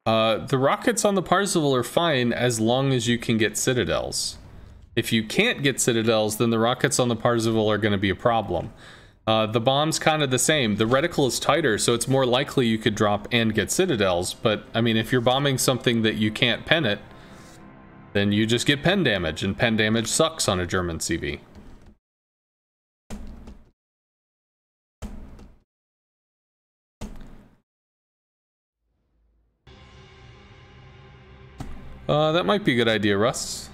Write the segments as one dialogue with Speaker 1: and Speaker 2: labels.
Speaker 1: The rockets on the Parzival are fine as long as you can get citadels. If you can't get citadels, then the rockets on the Parzival are going to be a problem. The bomb's kind of the same. The reticle is tighter, so it's more likely you could drop and get citadels. But, I mean, if you're bombing something that you can't pen it, then you just get pen damage, and pen damage sucks on a German CV. That might be a good idea, Russ.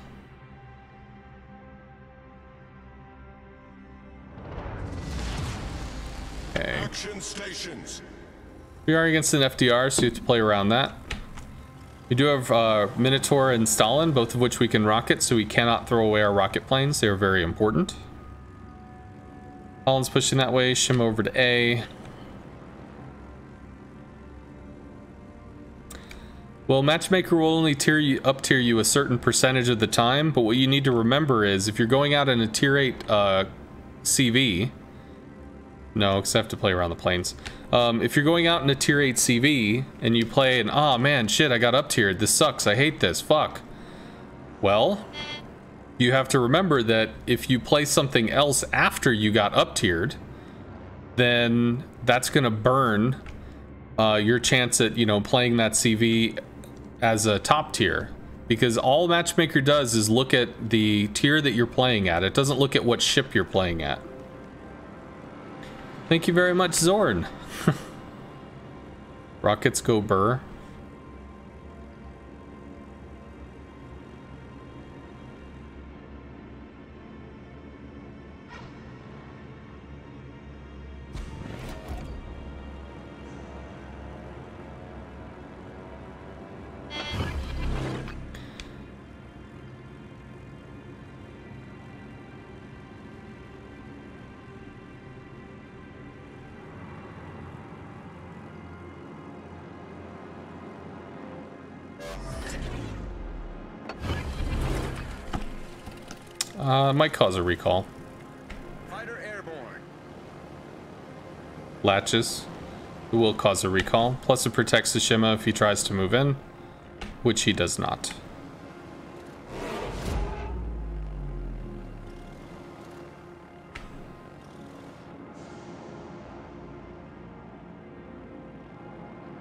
Speaker 1: Okay.
Speaker 2: Action stations.
Speaker 1: We are against an FDR, so you have to play around that. We do have Minotaur and Stalin, both of which we can rocket, so we cannot throw away our rocket planes. They are very important. Holland's pushing that way. Shim over to A. Well, Matchmaker will only up tier you a certain percentage of the time, but what you need to remember is if you're going out in a tier 8 CV, no, because I have to play around the planes. If you're going out in a tier 8 CV and you play and, oh man, shit, I got up tiered. This sucks. I hate this. Fuck. Well, you have to remember that if you play something else after you got up tiered, then that's going to burn your chance at, you know, playing that CV as a top tier, because all Matchmaker does is look at the tier that you're playing at. It doesn't look at what ship you're playing at. Thank you very much, Zorn. Rockets go burr. Might cause a recall.
Speaker 2: Fighter airborne.
Speaker 1: Latches. It will cause a recall. Plus it protects Tsushima if he tries to move in, which he does not.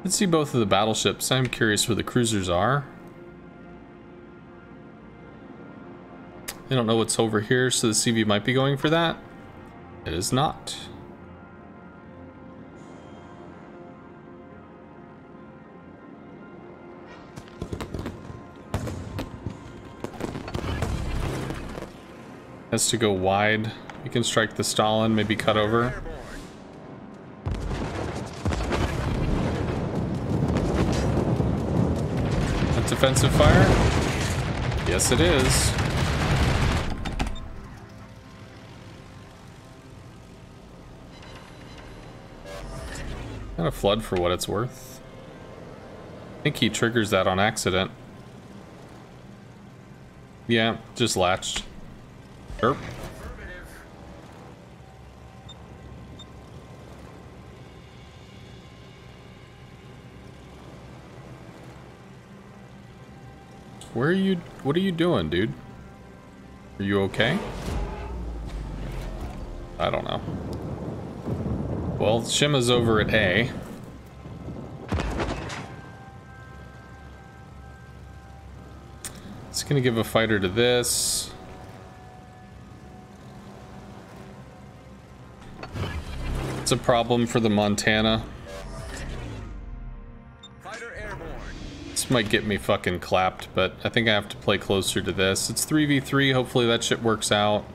Speaker 1: Let's see both of the battleships. I'm curious where the cruisers are. I don't know what's over here, so the CV might be going for that. It is not. Has to go wide. We can strike the Stalin, maybe cut over. That's defensive fire? Yes, it is. Got a flood for what it's worth. I think he triggers that on accident. Yeah, just latched. Erp. Where are you? What are you doing, dude? Are you okay? I don't know. Well, Shima's over at A. It's gonna give a fighter to this. It's a problem for the Montana.
Speaker 2: Fighter airborne.
Speaker 1: This might get me fucking clapped, but I think I have to play closer to this. It's 3v3, hopefully that shit works out.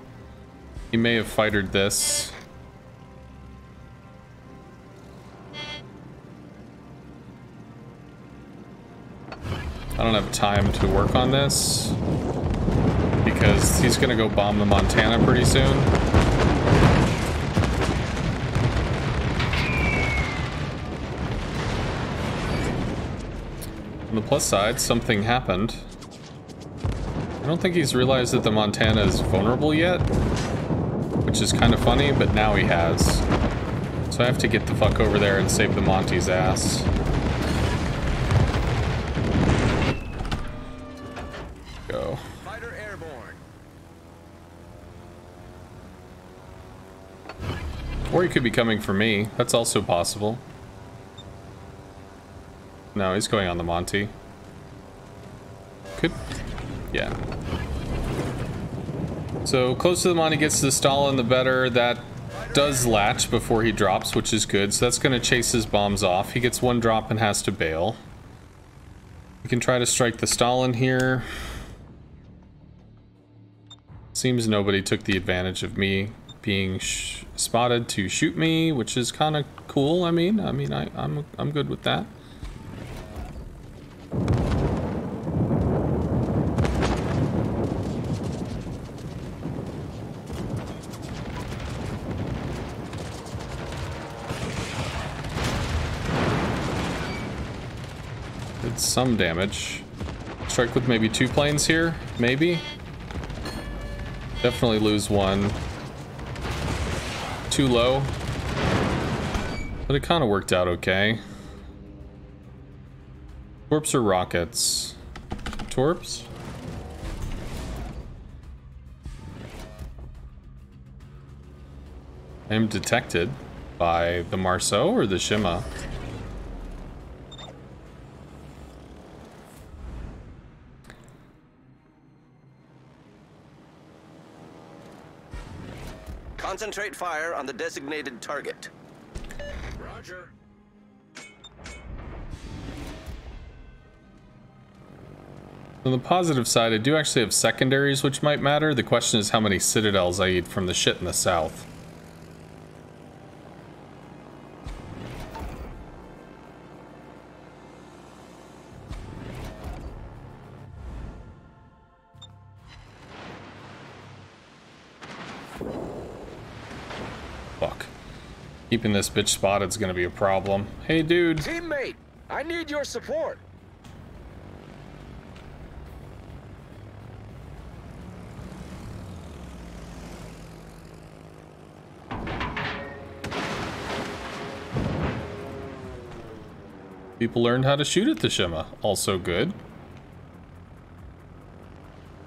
Speaker 1: He may have fightered this. I don't have time to work on this because he's gonna go bomb the Montana pretty soon. On the plus side, something happened. I don't think he's realized that the Montana is vulnerable yet, which is kind of funny, but now he has. So I have to get the fuck over there and save the Monty's ass. go.
Speaker 2: Fighter airborne.
Speaker 1: Or he could be coming for me. That's also possible. No, he's going on the Monty. Could... yeah. So, close to the Monty gets to the Stalin, the better. That does latch before he drops, which is good. So that's going to chase his bombs off. He gets one drop and has to bail. We can try to strike the Stalin here. Seems nobody took the advantage of me being spotted to shoot me, which is kind of cool. I'm good with that. Did some damage. Strike with maybe 2 planes here, maybe. Definitely lose one. Too low. But it kind of worked out okay. Torps or rockets? Torps? I am detected by the Marceau or the Shima.
Speaker 3: Concentrate fire on the designated target.
Speaker 2: Roger.
Speaker 1: On the positive side, I do actually have secondaries which might matter. The question is how many citadels I eat from the shit in the south. Fuck. Keeping this bitch spotted is gonna be a problem. Hey, dude.
Speaker 2: Teammate, I need your support.
Speaker 1: People learned how to shoot at the Shima. Also good.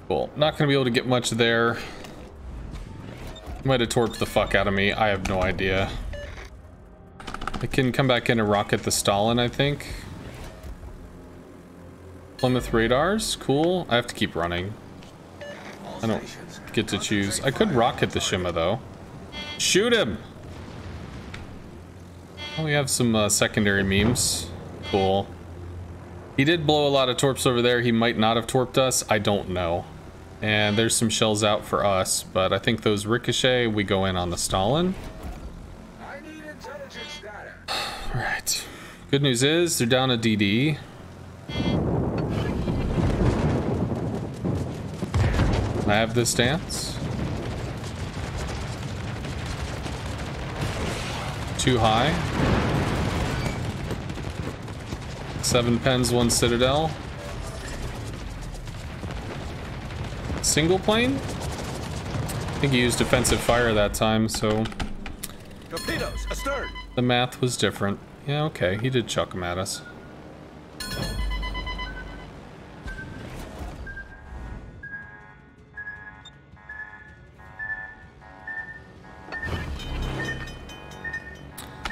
Speaker 1: Cool. Not gonna be able to get much there. Might have torped the fuck out of me. I have no idea. I can come back in and rocket the Stalin, I think. Plymouth radars. Cool. I have to keep running. I don't get to choose. I could rocket the Shima, though. Shoot him! Oh, we have some secondary memes. Cool. He did blow a lot of torps over there. He might not have torped us. I don't know. And there's some shells out for us, but I think those ricochet. We go in on the Stalin.
Speaker 2: I need intelligence data.
Speaker 1: Alright. Good news is they're down a DD. I have this stance. Too high. 7 pens, 1 citadel. Single plane? I think he used defensive fire that time, so
Speaker 2: Torpedoes astern.
Speaker 1: the math was different. Yeah, okay, he did chuck them at us.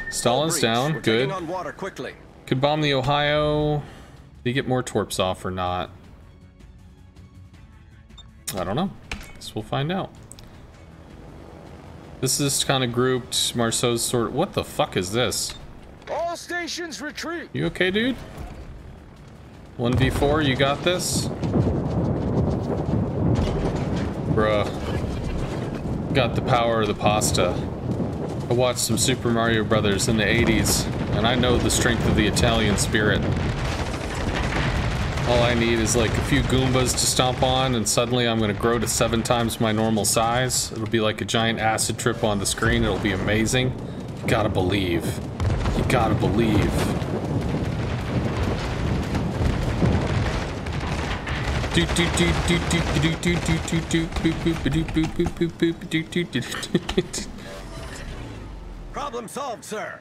Speaker 1: Stalin's down,
Speaker 3: We're
Speaker 1: good.
Speaker 3: taking on water quickly.
Speaker 1: Could bomb the Ohio. Did he get more torps off or not? I don't know. Guess we'll find out. This is kind of grouped. Marceau's sort of... What the fuck is this?
Speaker 2: All stations retreat.
Speaker 1: You okay, dude? 1v4, you got this? Bruh. Got the power of the pasta. I watched some Super Mario Brothers in the 80s, and I know the strength of the Italian spirit. All I need is like a few Goombas to stomp on, and suddenly I'm gonna grow to 7 times my normal size. It'll be like a giant acid trip on the screen. It'll be amazing. You gotta believe. You gotta believe.
Speaker 3: Problem solved, sir.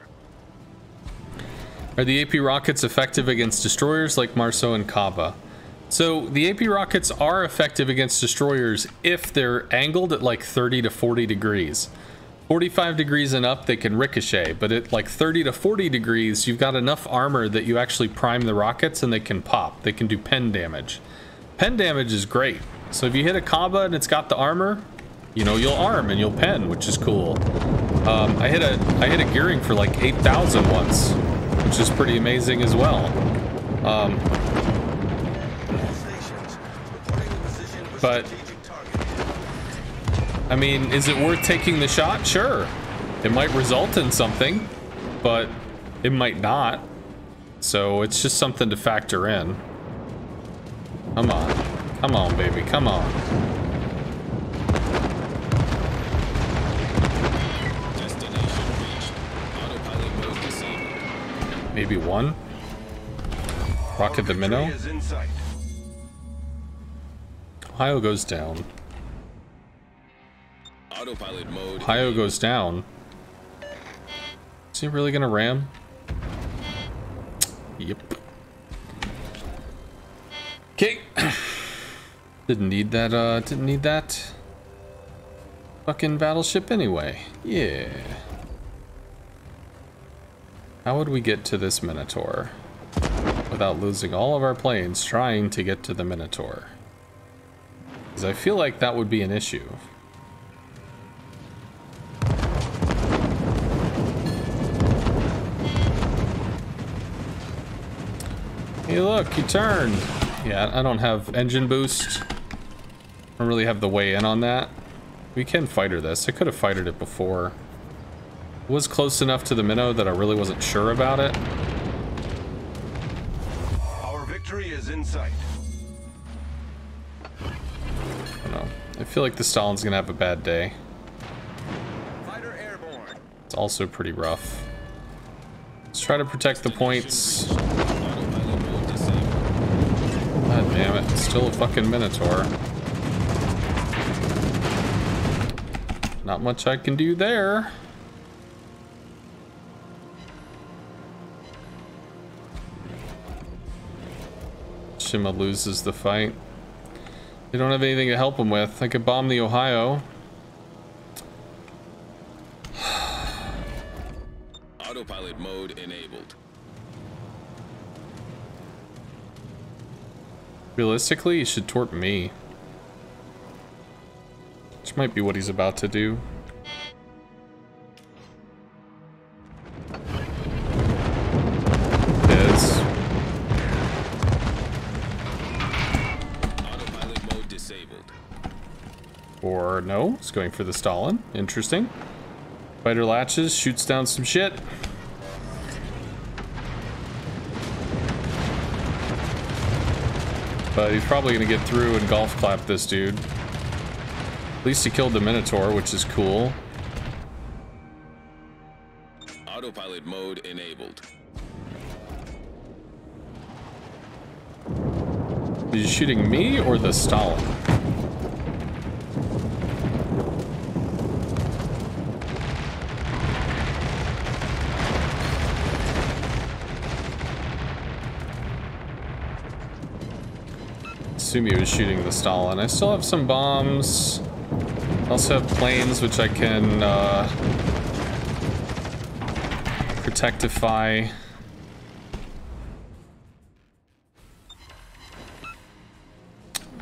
Speaker 1: Are the AP rockets effective against destroyers like Marceau and Kaba? So the AP rockets are effective against destroyers if they're angled at like 30 to 40 degrees. 45 degrees and up, they can ricochet, but at like 30 to 40 degrees, you've got enough armor that you actually prime the rockets and they can pop. They can do pen damage. Pen damage is great. So if you hit a Kaba and it's got the armor, you know, you'll arm and you'll pen, which is cool. I hit a gearing for like 8,000 once, which is pretty amazing as well. But I mean, is it worth taking the shot? Sure. It might result in something, but it might not. So it's just something to factor in. Come on. Come on, baby. Come on. Maybe one? Rocket the minnow? Ohio goes down.
Speaker 4: Autopilot mode.
Speaker 1: Ohio goes down. Is he really gonna ram? Yep. Okay. Didn't need that fucking battleship anyway. Yeah. How would we get to this Minotaur without losing all of our planes trying to get to the Minotaur? Because I feel like that would be an issue. Hey look, he turned. Yeah, I don't have engine boost. I don't really have the way in on that. We can fighter this. I could have fightered it before. It was close enough to the minnow that I really wasn't sure about it.
Speaker 2: Our victory is in sight.
Speaker 1: I don't know. I feel like the Stalin's gonna have a bad day.
Speaker 2: Fighter airborne.
Speaker 1: It's also pretty rough. Let's try to protect the points. God damn it, it's still a fucking Minotaur. Not much I can do there. Shima loses the fight. They don't have anything to help him with. I could bomb the Ohio.
Speaker 4: Autopilot mode enabled.
Speaker 1: Realistically, he should torp me. Which might be what he's about to do. Is.
Speaker 4: Autopilot mode disabled.
Speaker 1: Or no, it's going for the Stalin. Interesting. Fighter latches, shoots down some shit. But he's probably gonna get through and golf clap this dude. At least he killed the Minotaur, which is cool.
Speaker 4: Autopilot mode enabled.
Speaker 1: Is he shooting me or the Stalin? Assume he was shooting the Stalin. I still have some bombs. I also have planes which I can protectify.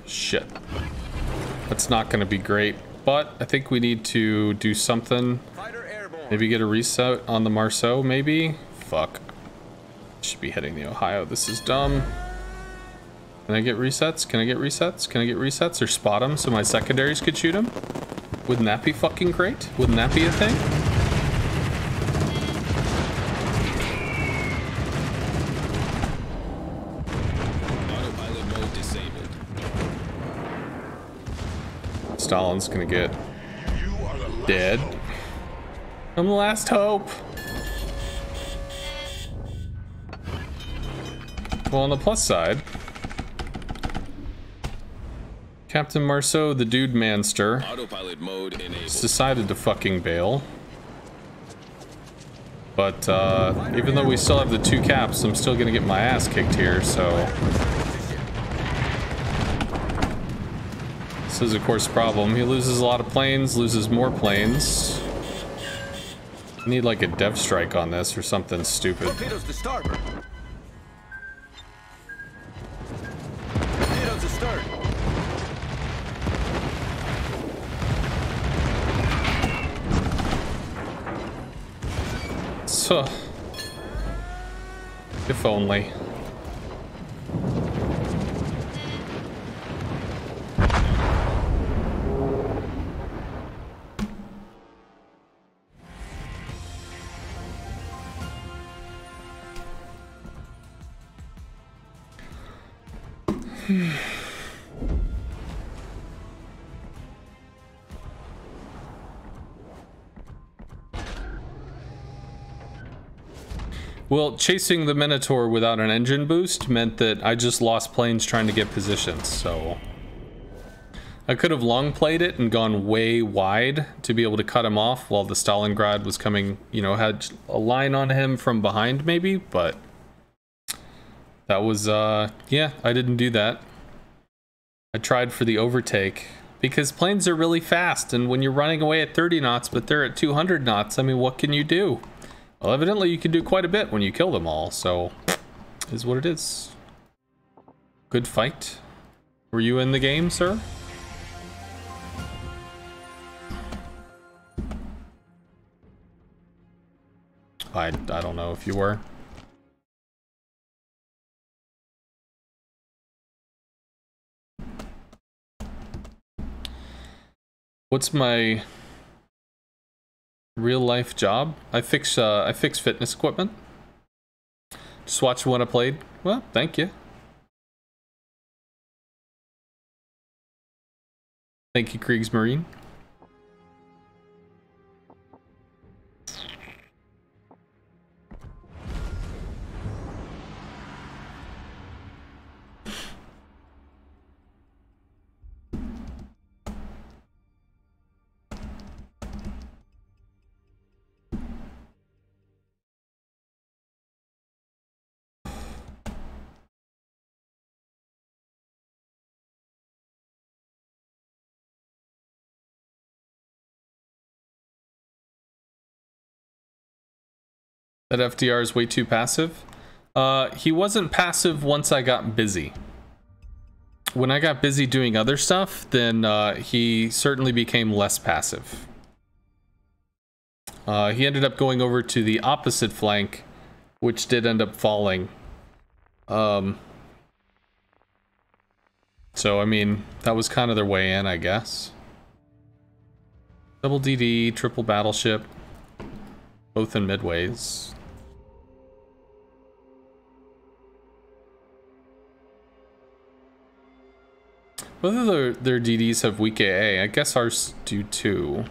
Speaker 1: Shit. That's not going to be great, but I think we need to do something.
Speaker 2: Fighter airborne.
Speaker 1: Maybe get a reset on the Marceau, maybe? Fuck. Should be hitting the Ohio. This is dumb. Can I get resets? Can I get resets? Can I get resets? Or spot them so my secondaries could shoot him? Wouldn't that be fucking great? Wouldn't that be a thing?
Speaker 4: Autopilot mode disabled.
Speaker 1: Stalin's gonna get dead. I'm the last hope. Well, on the plus side, Captain Marceau, the dude manster,
Speaker 4: Autopilot mode enabled.
Speaker 1: has decided to fucking bail. But even though we still have the 2 caps, I'm still gonna get my ass kicked here, so This is, of course, a problem. He loses a lot of planes, loses more planes. I need like a dev strike on this or something stupid.
Speaker 2: Torpedoes to starboard. Torpedoes to start.
Speaker 1: So, if only. Well, chasing the Minotaur without an engine boost meant that I just lost planes trying to get positions, so... I could have long played it and gone way wide to be able to cut him off while the Stalingrad was coming, you know, had a line on him from behind maybe, but... That was, yeah, I didn't do that. I tried for the overtake, because planes are really fast, and when you're running away at 30 knots, but they're at 200 knots, I mean, what can you do? Well, evidently you can do quite a bit when you kill them all, so is what it is. Good fight. Were you in the game, sir? I don't know if you were. What's my real life job? I fix fitness equipment. Just watch one I played. Well, thank you. Thank you, Kriegsmarine. That FDR is way too passive. He wasn't passive once I got busy. When I got busy doing other stuff, then he certainly became less passive. He ended up going over to the opposite flank, which did end up falling. So, I mean, that was kind of their way in, I guess. Double DD, triple battleship, both in midways. Whether their DDs have weak AA, I guess ours do too.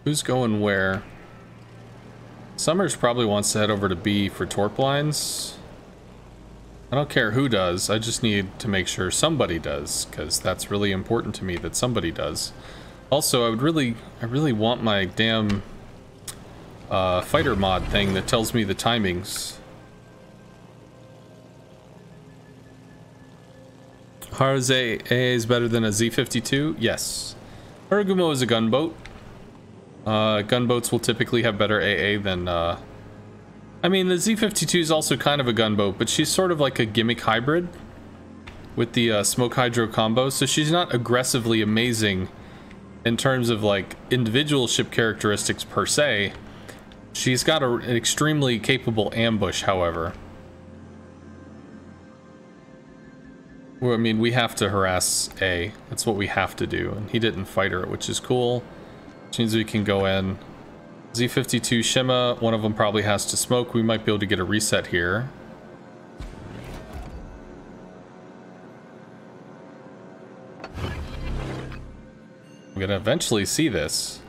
Speaker 1: Who's going where? Summers probably wants to head over to B for torp lines. I don't care who does, I just need to make sure somebody does, because that's really important to me that somebody does. Also, I really want my damn fighter mod thing that tells me the timings. How's AA is better than a Z-52? Yes. Harugumo is a gunboat. Gunboats will typically have better AA than, I mean, the Z-52 is also kind of a gunboat, but she's sort of like a gimmick hybrid with the smoke hydro combo, so she's not aggressively amazing in terms of, like, individual ship characteristics per se. She's got an extremely capable ambush, however. Well, I mean, we have to harass A. That's what we have to do, and he didn't fight her, which is cool. Which means we can go in. Z-52 Shima, one of them probably has to smoke. We might be able to get a reset here. I'm gonna eventually see this.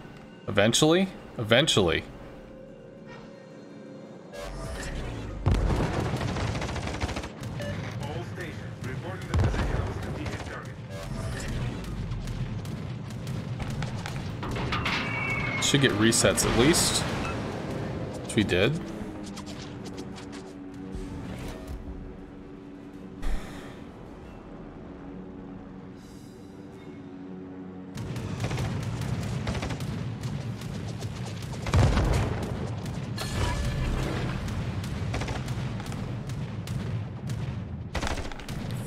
Speaker 1: Eventually? Eventually. Should get resets at least. Which we did.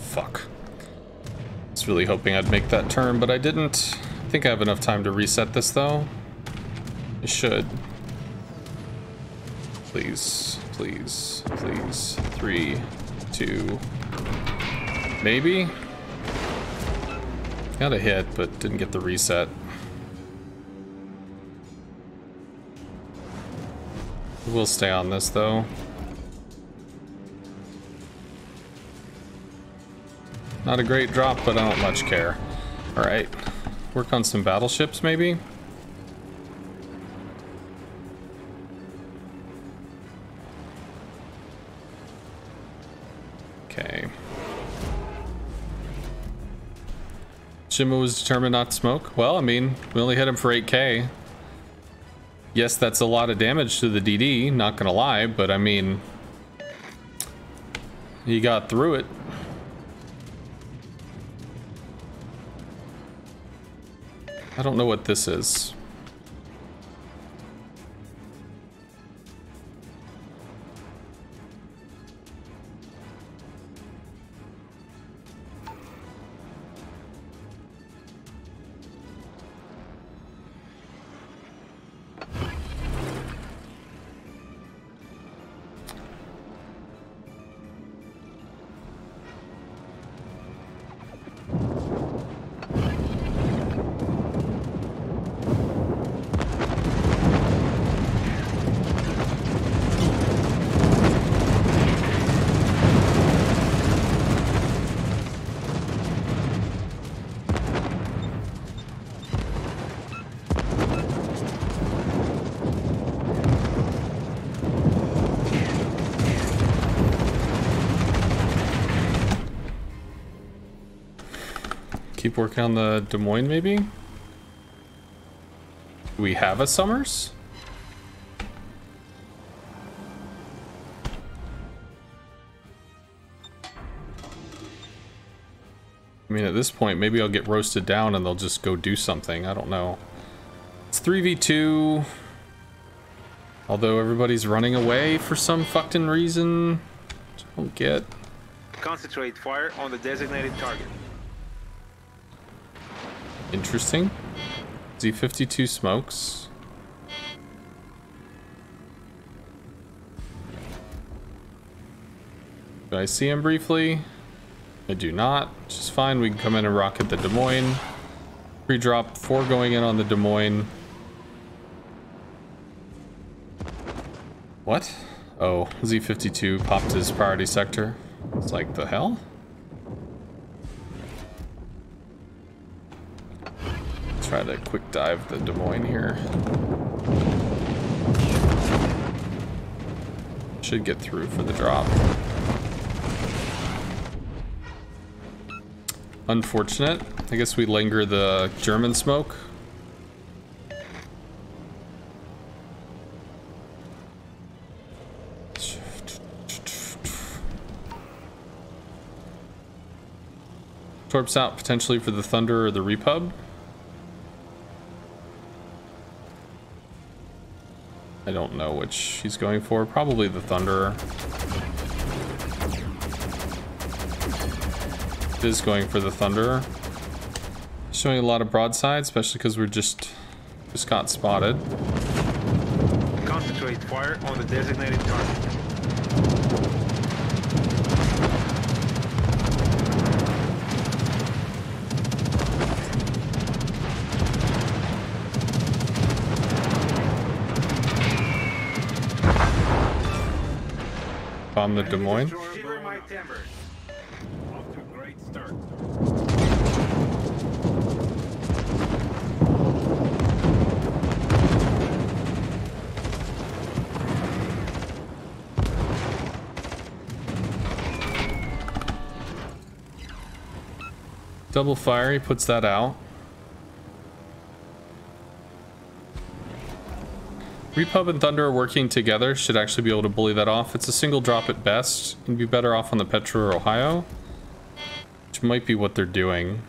Speaker 1: Fuck. I was really hoping I'd make that turn, but I didn't. I think I have enough time to reset this though. I should. Please, please, please. 3, 2. Maybe? Got a hit, but didn't get the reset. We'll stay on this though. Not a great drop, but I don't much care. Alright. Work on some battleships, maybe? Okay. Shima was determined not to smoke. Well, I mean, we only hit him for 8k. Yes, that's a lot of damage to the DD, not gonna lie, but I mean... he got through it. I don't know what this is. Keep working on the Des Moines, maybe? Do we have a Summers? I mean, at this point, maybe I'll get roasted down and they'll just go do something. I don't know. It's 3v2. Although everybody's running away for some fucking reason. Which I don't get.
Speaker 5: Concentrate fire on the designated target.
Speaker 1: Interesting. Z52 smokes. Do I see him briefly? I do not, which is fine. We can come in and rocket the Des Moines. Pre-drop 4 going in on the Des Moines. What? Oh, Z52 popped his priority sector. It's like, the hell? Try to quick dive the Des Moines here. Should get through for the drop. Unfortunate. I guess we linger the German smoke. Torps out potentially for the Thunder or the Repub. I don't know which he's going for. Probably the Thunderer. It is going for the Thunderer. Showing a lot of broadside, especially because we're just got spotted.
Speaker 5: Concentrate fire on the designated target.
Speaker 1: Bomb the Des Moines.
Speaker 5: Shiver my timbers. Off to a great start.
Speaker 1: Double fire, he puts that out. Repub and Thunder working together should actually be able to bully that off. It's a single drop at best. You'd be better off on the Petro or Ohio, which might be what they're doing.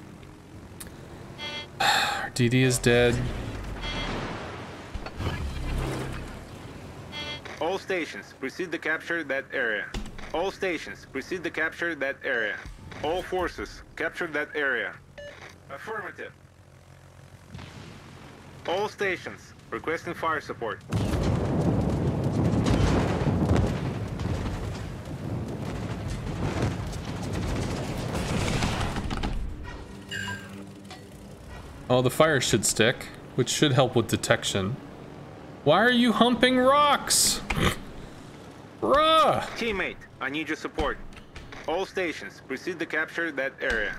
Speaker 1: DD is dead.
Speaker 5: All stations, proceed to capture that area. All stations, proceed to capture that area. All forces, capture that area. Affirmative. All stations, requesting fire support.
Speaker 1: Oh, the fire should stick, which should help with detection. Why are you humping rocks? Bruh!
Speaker 5: Teammate, I need your support. All stations, proceed to capture that area.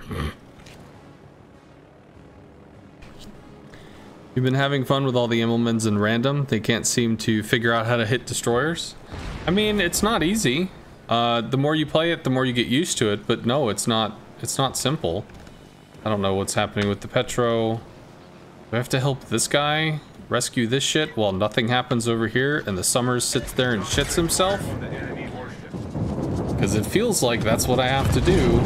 Speaker 1: You've been having fun with all the Immelmans and random. They can't seem to figure out how to hit destroyers. I mean, it's not easy. The more you play it, the more you get used to it. But no, it's not simple. I don't know what's happening with the Petro. Do I have to help this guy rescue this shit while nothing happens over here and the Summers sits there and shits himself?
Speaker 5: The enemy warship.
Speaker 1: Because it feels like that's what I have to do.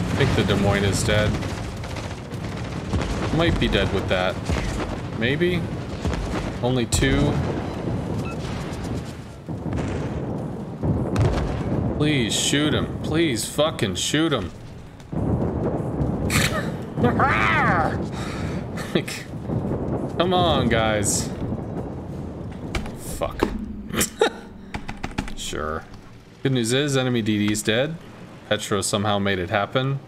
Speaker 1: I think the Des Moines is dead. Might be dead with that. Maybe? Only 2? Please shoot him. Please fucking shoot him. Like, come on, guys. Fuck. Sure. Good news is enemy DD's dead. Petro somehow made it happen.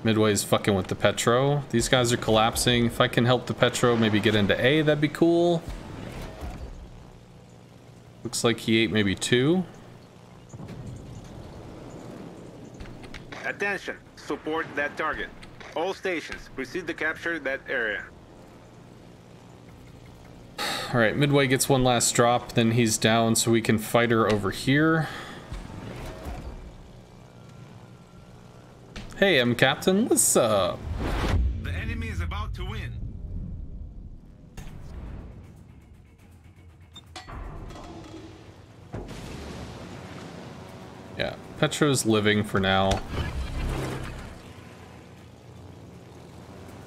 Speaker 1: Midway's fucking with the Petro. These guys are collapsing. If I can help the Petro maybe get into A, that'd be cool. Looks like he ate maybe 2.
Speaker 5: Attention, support that target. All stations, proceed to capture that area.
Speaker 1: Alright, Midway gets one last drop, then he's down, so we can fight her over here. Hey, I'm Captain, what's up?
Speaker 5: The enemy is about to win.
Speaker 1: Yeah, Petro's living for now.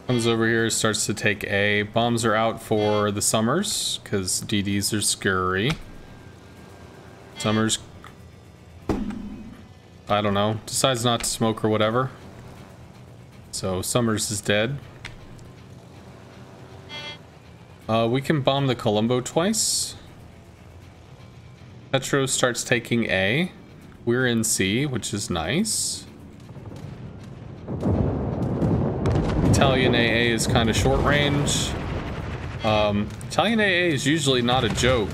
Speaker 1: Comes over here, starts to take A. Bombs are out for the Summers, because DDs are scurry. Summers, I don't know, decides not to smoke or whatever. So Summers is dead. We can bomb the Colombo twice. Petro starts taking A. We're in C, which is nice. Italian AA is kind of short range. Italian AA is usually not a joke.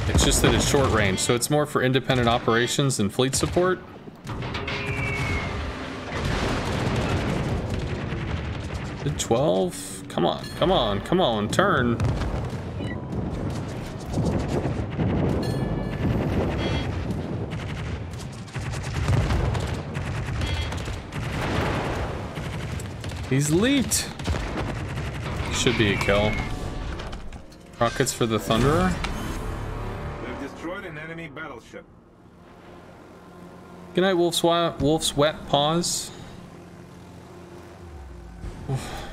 Speaker 1: It's just that it's short range, so it's more for independent operations and fleet support. Did 12? Come on, come on, come on, turn. He's leaped. Should be a kill. Rockets for the Thunderer.
Speaker 5: They've destroyed an enemy battleship.
Speaker 1: Good night, Wolf's wet paws. Oof.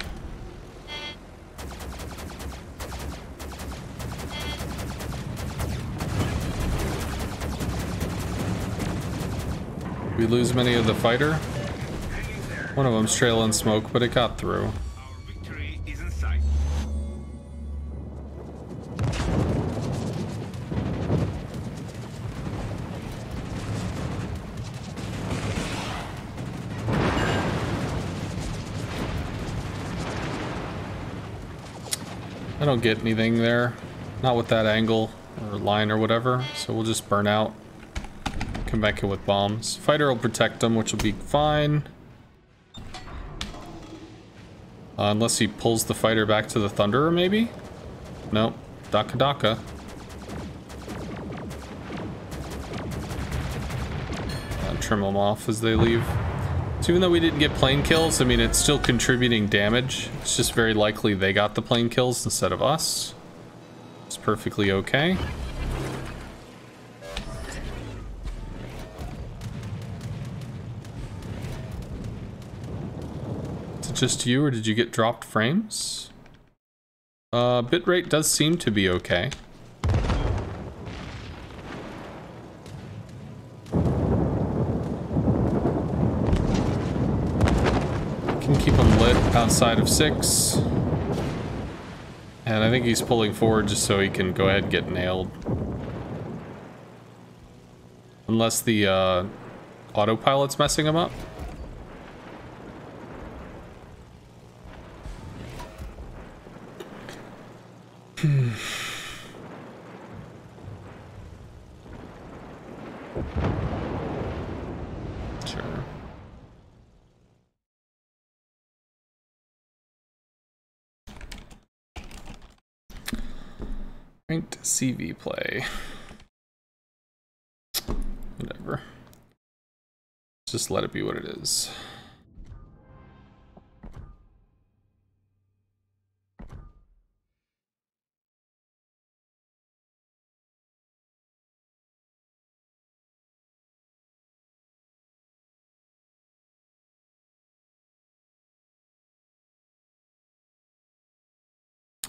Speaker 1: We lose many of the fighter. One of them's trailing smoke, but it got through.
Speaker 5: Our victory is in sight.
Speaker 1: I don't get anything there. Not with that angle or line or whatever, so we'll just burn out. Come back in with bombs. Fighter will protect them, which will be fine. Unless he pulls the fighter back to the Thunderer, maybe? Nope. Daka Daka. Trim them off as they leave. So even though we didn't get plane kills, I mean, it's still contributing damage. It's just very likely they got the plane kills instead of us. It's perfectly okay. Is it just you, or did you get dropped frames? Bitrate does seem to be okay. Keep him lit outside of 6. And I think he's pulling forward just so he can go ahead and get nailed. Unless the autopilot's messing him up. Sure. Ranked CV play. Whatever. Just let it be what it is.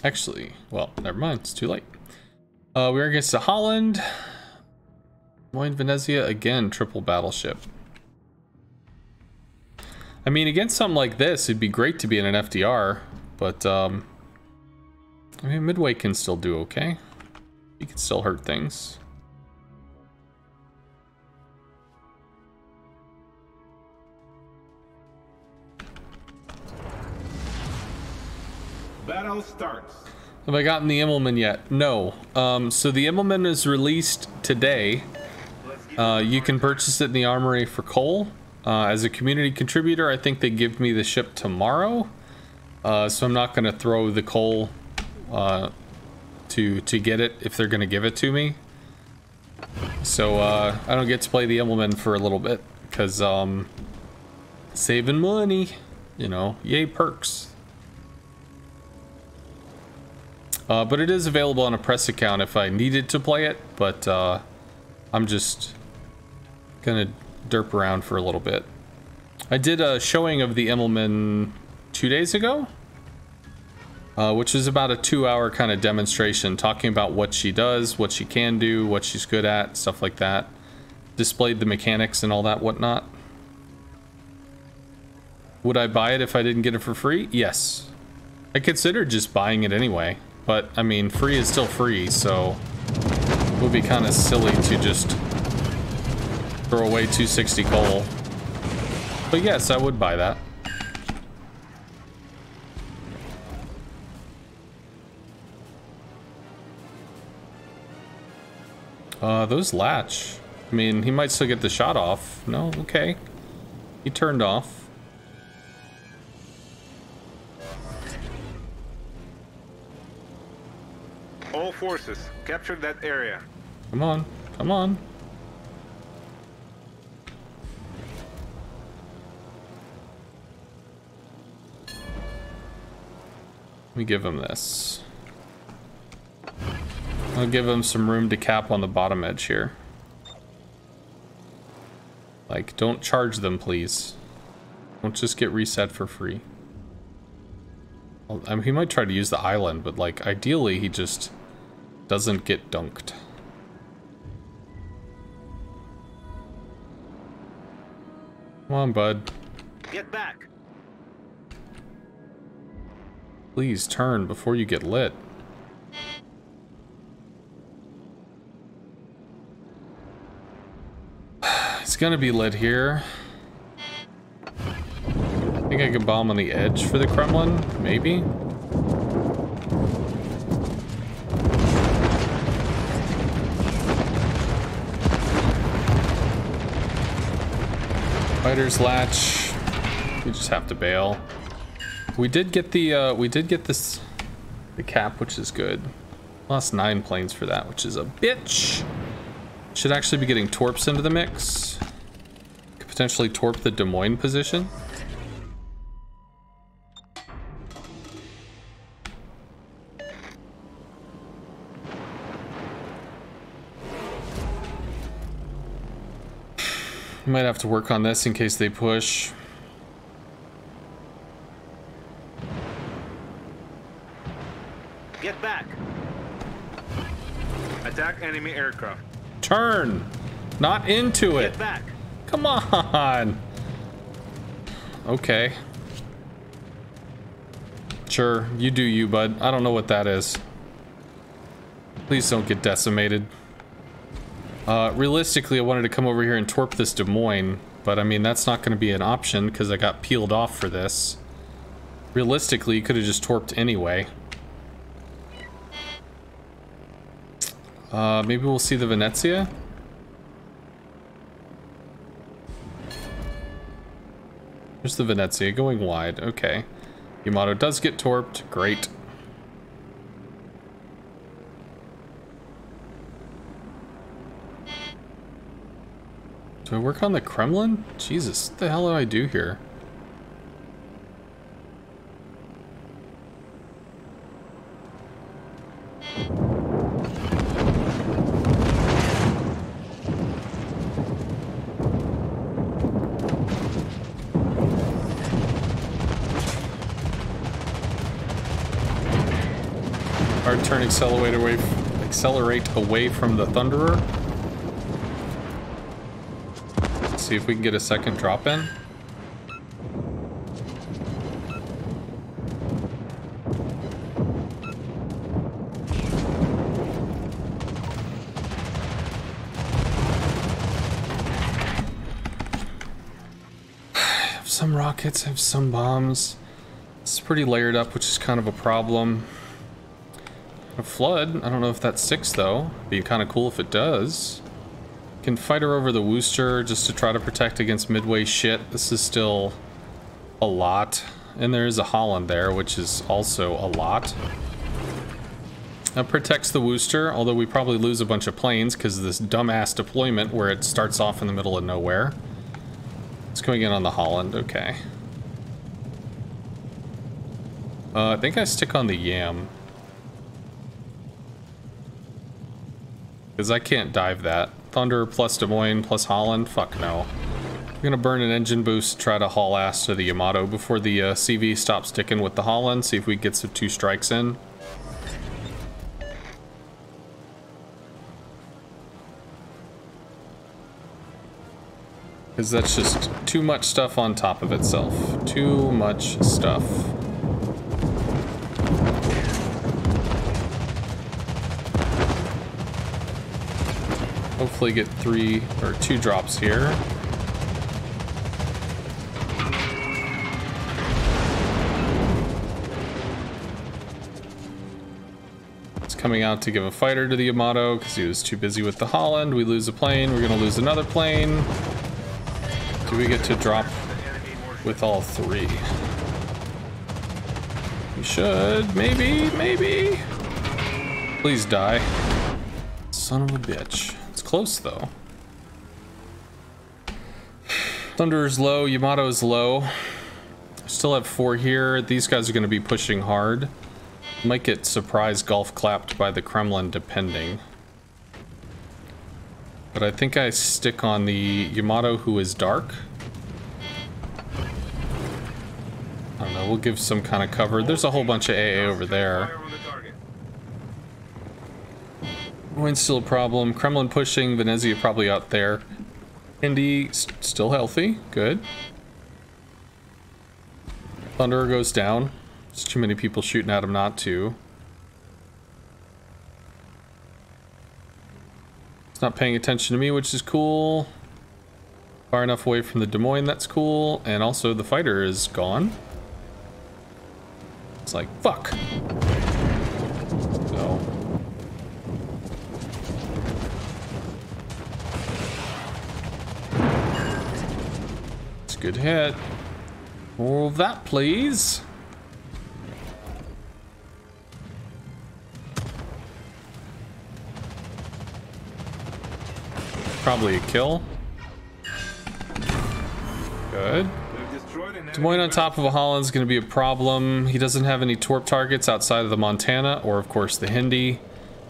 Speaker 1: Actually, well, never mind. It's too late. We're against the Holland. Moyne Venezia again, triple battleship. I mean, against something like this, it'd be great to be in an FDR, but I mean, Midway can still do okay. He can still hurt things.
Speaker 5: Battle starts.
Speaker 1: Have I gotten the Immelman yet? No. So the Immelman is released today. You can purchase it in the armory for coal. As a community contributor, I think they give me the ship tomorrow. So I'm not going to throw the coal to get it if they're going to give it to me. So I don't get to play the Immelman for a little bit because saving money, you know, yay perks. But it is available on a press account if I needed to play it, but I'm just gonna derp around for a little bit. I did a showing of the Immelman 2 days ago, which is about a 2-hour kind of demonstration talking about what she does, what she can do, what she's good at, stuff like that. Displayed the mechanics and all that whatnot. Would I buy it if I didn't get it for free? Yes. I considered just buying it anyway. But, I mean, free is still free, so it would be kind of silly to just throw away 260 coal. But yes, I would buy that. Those latch. I mean, he might still get the shot off. No? Okay. He turned off.
Speaker 5: All forces, capture that area.
Speaker 1: Come on, come on. Let me give him this. I'll give him some room to cap on the bottom edge here. Like, don't charge them, please. Don't just get reset for free. Well, I mean, he might try to use the island, but, like, ideally he just doesn't get dunked. Come on, bud.
Speaker 5: Get back.
Speaker 1: Please turn before you get lit. It's gonna be lit here. I think I can bomb on the edge for the Kremlin, maybe. Fighter's latch. We just have to bail. We did get the the cap, which is good. Lost 9 planes for that, which is a bitch. Should actually be getting torps into the mix. Could potentially torp the Des Moines position. Might have to work on this in case they push.
Speaker 5: Get back. Attack enemy aircraft.
Speaker 1: Turn! Not into it!
Speaker 5: Get back.
Speaker 1: Come on! Okay. Sure, you do you, bud. I don't know what that is. Please don't get decimated. Realistically, I wanted to come over here and torp this Des Moines, but I mean, that's not going to be an option because I got peeled off for this. Realistically, you could have just torped anyway. Maybe we'll see the Venezia? There's the Venezia going wide. Okay. Yamato does get torped. Great. Do I work on the Kremlin? Jesus, what the hell do I do here? Hard turn, accelerate away from the Thunderer. See if we can get a second drop in. I have some rockets, I have some bombs. It's pretty layered up, which is kind of a problem. A flood, I don't know if that sticks though. Be kind of cool if it does. Can fight her over the Worcester just to try to protect against Midway shit. This is still a lot. And there is a Holland there, which is also a lot. That protects the Worcester, although we probably lose a bunch of planes because of this dumbass deployment where it starts off in the middle of nowhere. It's going in on the Holland, okay. I think I stick on the Yam. Because I can't dive that. Thunder plus Des Moines plus Holland? Fuck no. I'm gonna burn an engine boost, try to haul ass to the Yamato before the CV stops sticking with the Holland, see if we get some 2 strikes in. Because that's just too much stuff on top of itself. Too much stuff. Hopefully get 3 or 2 drops here. It's coming out to give a fighter to the Yamato because he was too busy with the Holland. We lose a plane. We're going to lose another plane. Do we get to drop with all 3? We should. Maybe. Maybe. Please die. Son of a bitch. Close though. Thunder's low, Yamato's low. Still have 4 here. These guys are going to be pushing hard. Might get surprise golf clapped by the Kremlin depending. But I think I stick on the Yamato who is dark. I don't know, we'll give some kind of cover. There's a whole bunch of AA over there. Wind's still a problem. Kremlin pushing, Venezia probably out there. Indy still healthy, good. Thunderer goes down. There's too many people shooting at him not to. It's not paying attention to me, which is cool. Far enough away from the Des Moines, that's cool. And also the fighter is gone. It's like, fuck. So. It's a good hit. More of that, please. probably a kill. Good.
Speaker 5: We've destroyed an
Speaker 1: Des Moines
Speaker 5: enemy
Speaker 1: on top of a Holland's going to be a problem. He doesn't have any torp targets outside of the Montana or, of course, the Hindi.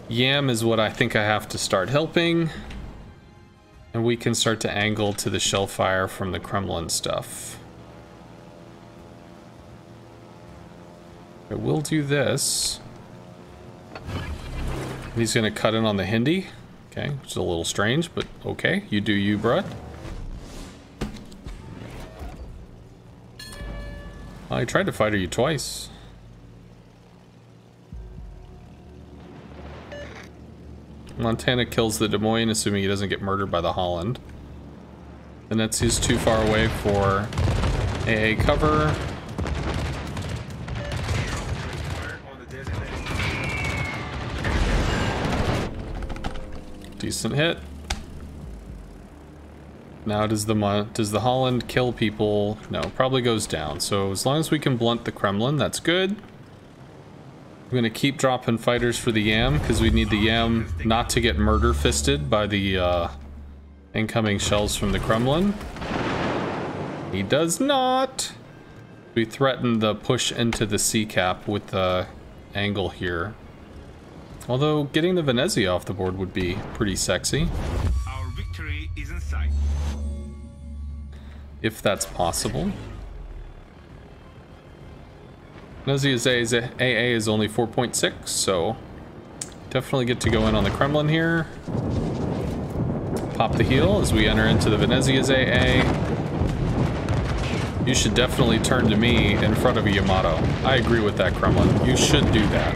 Speaker 1: Yam is what I think I have to start helping. And we can start to angle to the shell fire from the Kremlin stuff. I will do this. He's going to cut in on the Hindi. Okay, which is a little strange, but okay. You do you, bruh. I tried to fight you twice. Montana kills the Des Moines, assuming he doesn't get murdered by the Holland. The Netsy's too far away for AA cover.
Speaker 5: on the designated.
Speaker 1: Decent hit. Now does the Holland kill people? No, probably goes down. So as long as we can blunt the Kremlin, that's good. I'm gonna keep dropping fighters for the Yam because we need the Yam not to get murder fisted by the incoming shells from the Kremlin. He does not. We threaten the push into the sea cap with the angle here. Although getting the Venezia off the board would be pretty sexy.
Speaker 5: Our victory is in sight.
Speaker 1: If that's possible. Venezia's AA is only 4.6, so definitely get to go in on the Kremlin here. Pop the heal as we enter into the Venezia's AA. You should definitely turn to me in front of a Yamato. I agree with that, Kremlin. You should do that.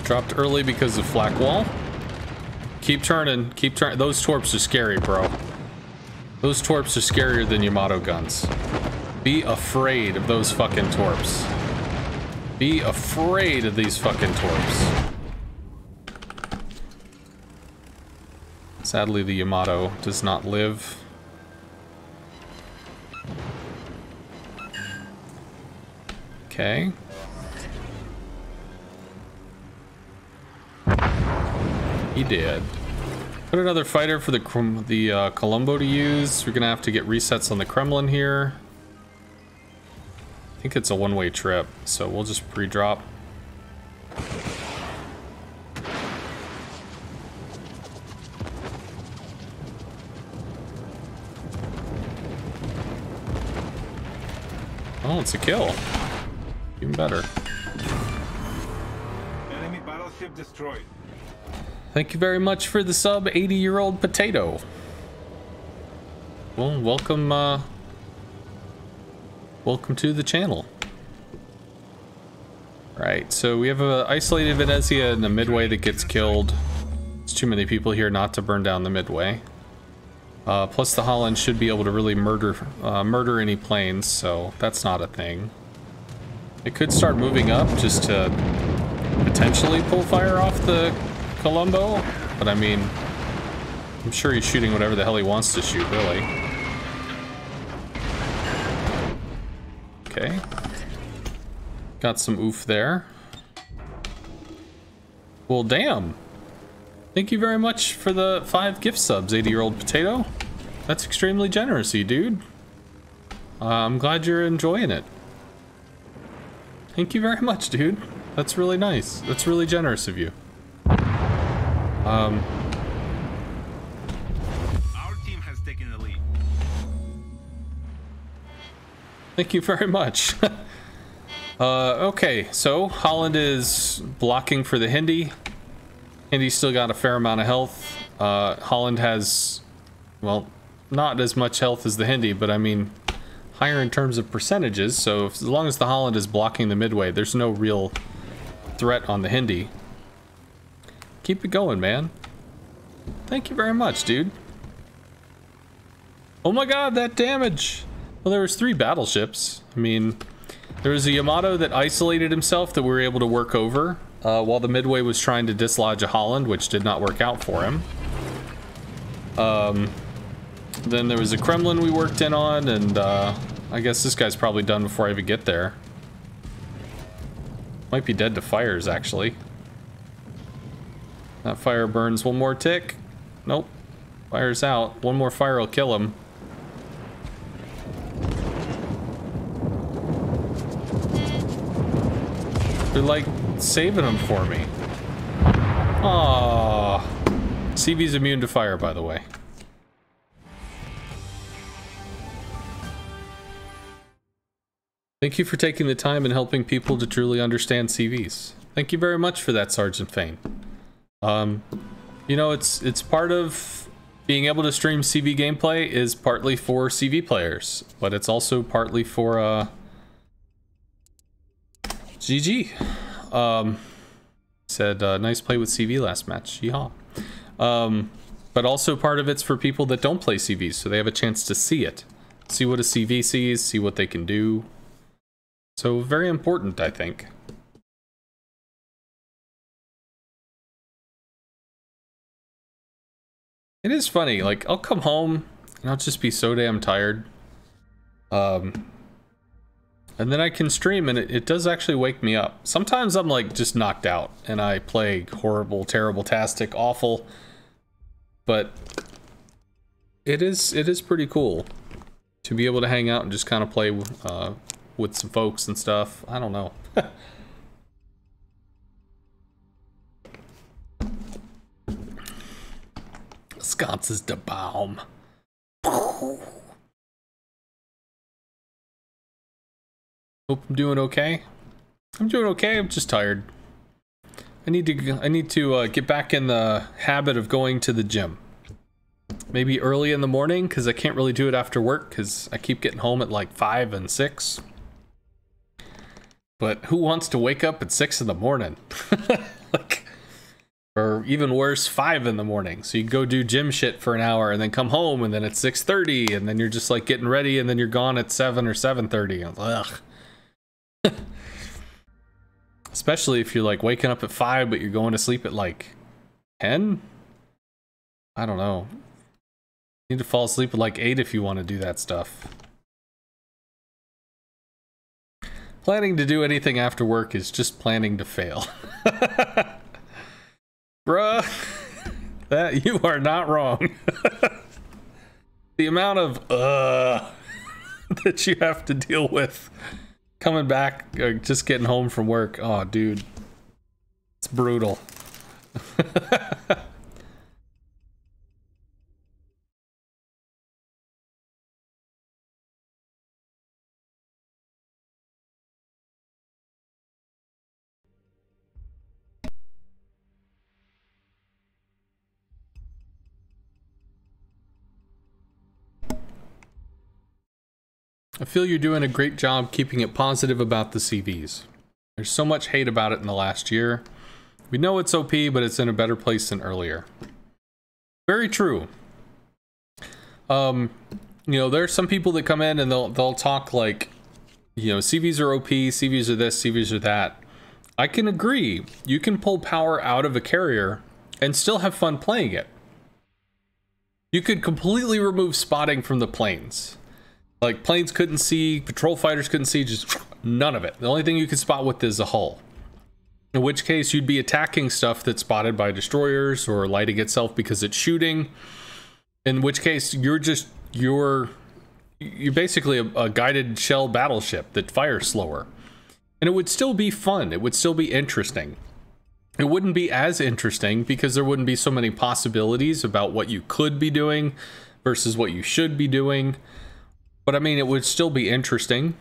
Speaker 1: Dropped early because of flak wall. Keep turning, keep turning. Those torps are scary, bro. Those torps are scarier than Yamato guns. Be afraid of those fucking torps. Be afraid of these fucking torps. Sadly, the Yamato does not live. Okay. He did. Put another fighter for the Colombo to use. We're gonna have to get resets on the Kremlin here. I think it's a one-way trip, so we'll just pre-drop. Oh, it's a kill. Even better.
Speaker 5: Enemy battleship destroyed.
Speaker 1: Thank you very much for the sub, 80-year-old potato. Well, welcome, welcome to the channel. Right, so we have a isolated Venezia in the midway that gets killed. There's too many people here not to burn down the midway. Plus the Holland should be able to really murder any planes, so that's not a thing. It could start moving up just to potentially pull fire off the Colombo, but I mean, I'm sure he's shooting whatever the hell he wants to shoot, really. Okay. Got some oof there. Well, damn. Thank you very much for the 5 gift subs, 80-year-old potato. That's extremely generous of you, dude. I'm glad you're enjoying it. Thank you very much, dude. That's really nice. That's really generous of you.
Speaker 5: Our team has taken the lead.
Speaker 1: Thank you very much. Okay, so Holland is blocking for the Hindi. Hindi's still got a fair amount of health. Holland has, well, not as much health as the Hindi, but I mean, higher in terms of percentages. So as long as the Holland is blocking the midway, there's no real threat on the Hindi. Keep it going, man. Thank you very much, dude. Oh my god, that damage! Well, there was 3 battleships. I mean, there was a Yamato that isolated himself that we were able to work over while the midway was trying to dislodge a Holland, which did not work out for him. Then there was a Kremlin we worked in on, and I guess this guy's probably done before I even get there. Might be dead to fires, actually. That fire burns one more tick. Nope. Fire's out. One more fire will kill him. They're like saving him for me. Aww. CV's immune to fire, by the way. Thank you for taking the time and helping people to truly understand CVs. Thank you very much for that, Sergeant Fane. You know, it's part of being able to stream CV gameplay is partly for CV players, but it's also partly for GG. Said nice play with CV last match. Yeehaw. But also part of it's for people that don't play CVs, so they have a chance to see it, see what a CV sees, see what they can do. So very important, I think. It is funny, like I'll come home and I'll just be so damn tired. And then I can stream and it does actually wake me up. Sometimes I'm like just knocked out and I play horrible, terrible, tastic, awful. But it is pretty cool to be able to hang out and just kind of play with some folks and stuff. I don't know. Sconce is the bomb. Hope I'm doing okay. I'm doing okay. I'm just tired. I need to get back in the habit of going to the gym. Maybe early in the morning, because I can't really do it after work, because I keep getting home at like 5 and 6. But who wants to wake up at 6 in the morning? Like, or even worse, 5 in the morning. So you go do gym shit for an hour and then come home and then it's 6:30 and then you're just like getting ready and then you're gone at 7 or 7:30. Ugh. Especially if you're like waking up at 5 but you're going to sleep at like 10? I don't know. You need to fall asleep at like 8 if you want to do that stuff. Planning to do anything after work is just planning to fail. Bruh, that you are not wrong. The amount of that you have to deal with coming back, just getting home from work. Oh, dude, it's brutal. I feel you're doing a great job keeping it positive about the CVs. There's so much hate about it in the last year. We know it's OP, but it's in a better place than earlier. Very true. You know, there's some people that come in and they'll talk like, you know, CVs are OP, CVs are this, CVs are that. I can agree. You can pull power out of a carrier and still have fun playing it. You could completely remove spotting from the planes. Like, planes couldn't see, patrol fighters couldn't see, just none of it. The only thing you could spot with is a hull. In which case, you'd be attacking stuff that's spotted by destroyers or lighting itself because it's shooting. In which case, you're basically a guided shell battleship that fires slower. And it would still be fun. It would still be interesting. It wouldn't be as interesting because there wouldn't be so many possibilities about what you could be doing versus what you should be doing. But I mean, it would still be interesting.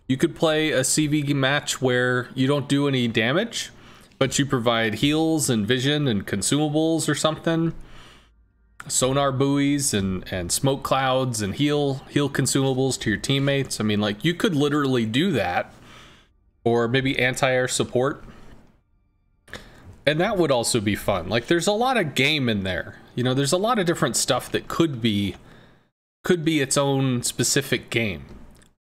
Speaker 1: You could play a CV match where you don't do any damage, but you provide heals and vision and consumables or something. Sonar buoys and smoke clouds and heal consumables to your teammates. I mean, like, you could literally do that. Or maybe anti-air support. And that would also be fun. Like, there's a lot of game in there. You know, there's a lot of different stuff that could be its own specific game.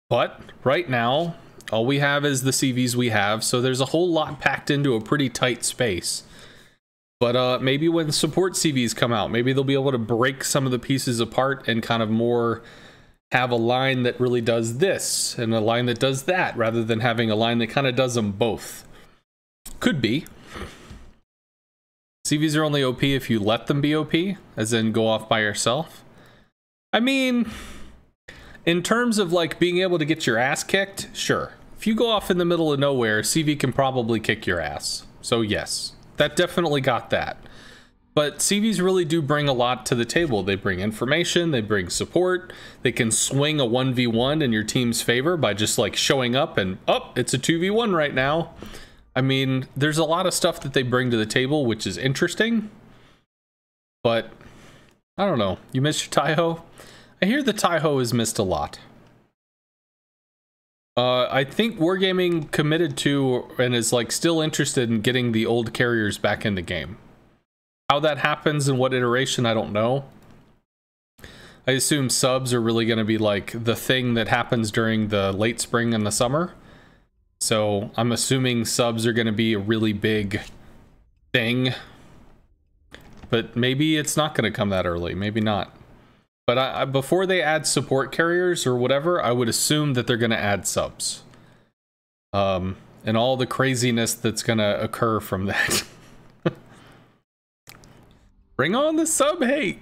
Speaker 1: But right now, all we have is the CVs we have, so there's a whole lot packed into a pretty tight space. But maybe when support CVs come out, maybe they'll be able to break some of the pieces apart and kind of more have a line that really does this and a line that does that, rather than having a line that kind of does them both. Could be. CVs are only OP if you let them be OP, as in go off by yourself. I mean, in terms of like being able to get your ass kicked, sure. If you go off in the middle of nowhere, CV can probably kick your ass. So yes, that definitely got that. But CVs really do bring a lot to the table. They bring information, they bring support, they can swing a 1v1 in your team's favor by just like showing up and, oh, it's a 2v1 right now. I mean, there's a lot of stuff that they bring to the table, which is interesting. But, I don't know. You missed your Taiho? I hear the Taiho is missed a lot. I think Wargaming committed to and is like still interested in getting the old carriers back in the game. How that happens and what iteration, I don't know. I assume subs are really going to be like the thing that happens during the late spring and the summer. So I'm assuming subs are going to be a really big thing. But maybe it's not going to come that early. Maybe not. But before they add support carriers or whatever, I would assume that they're going to add subs. And all the craziness that's going to occur from that. Bring on the sub hate!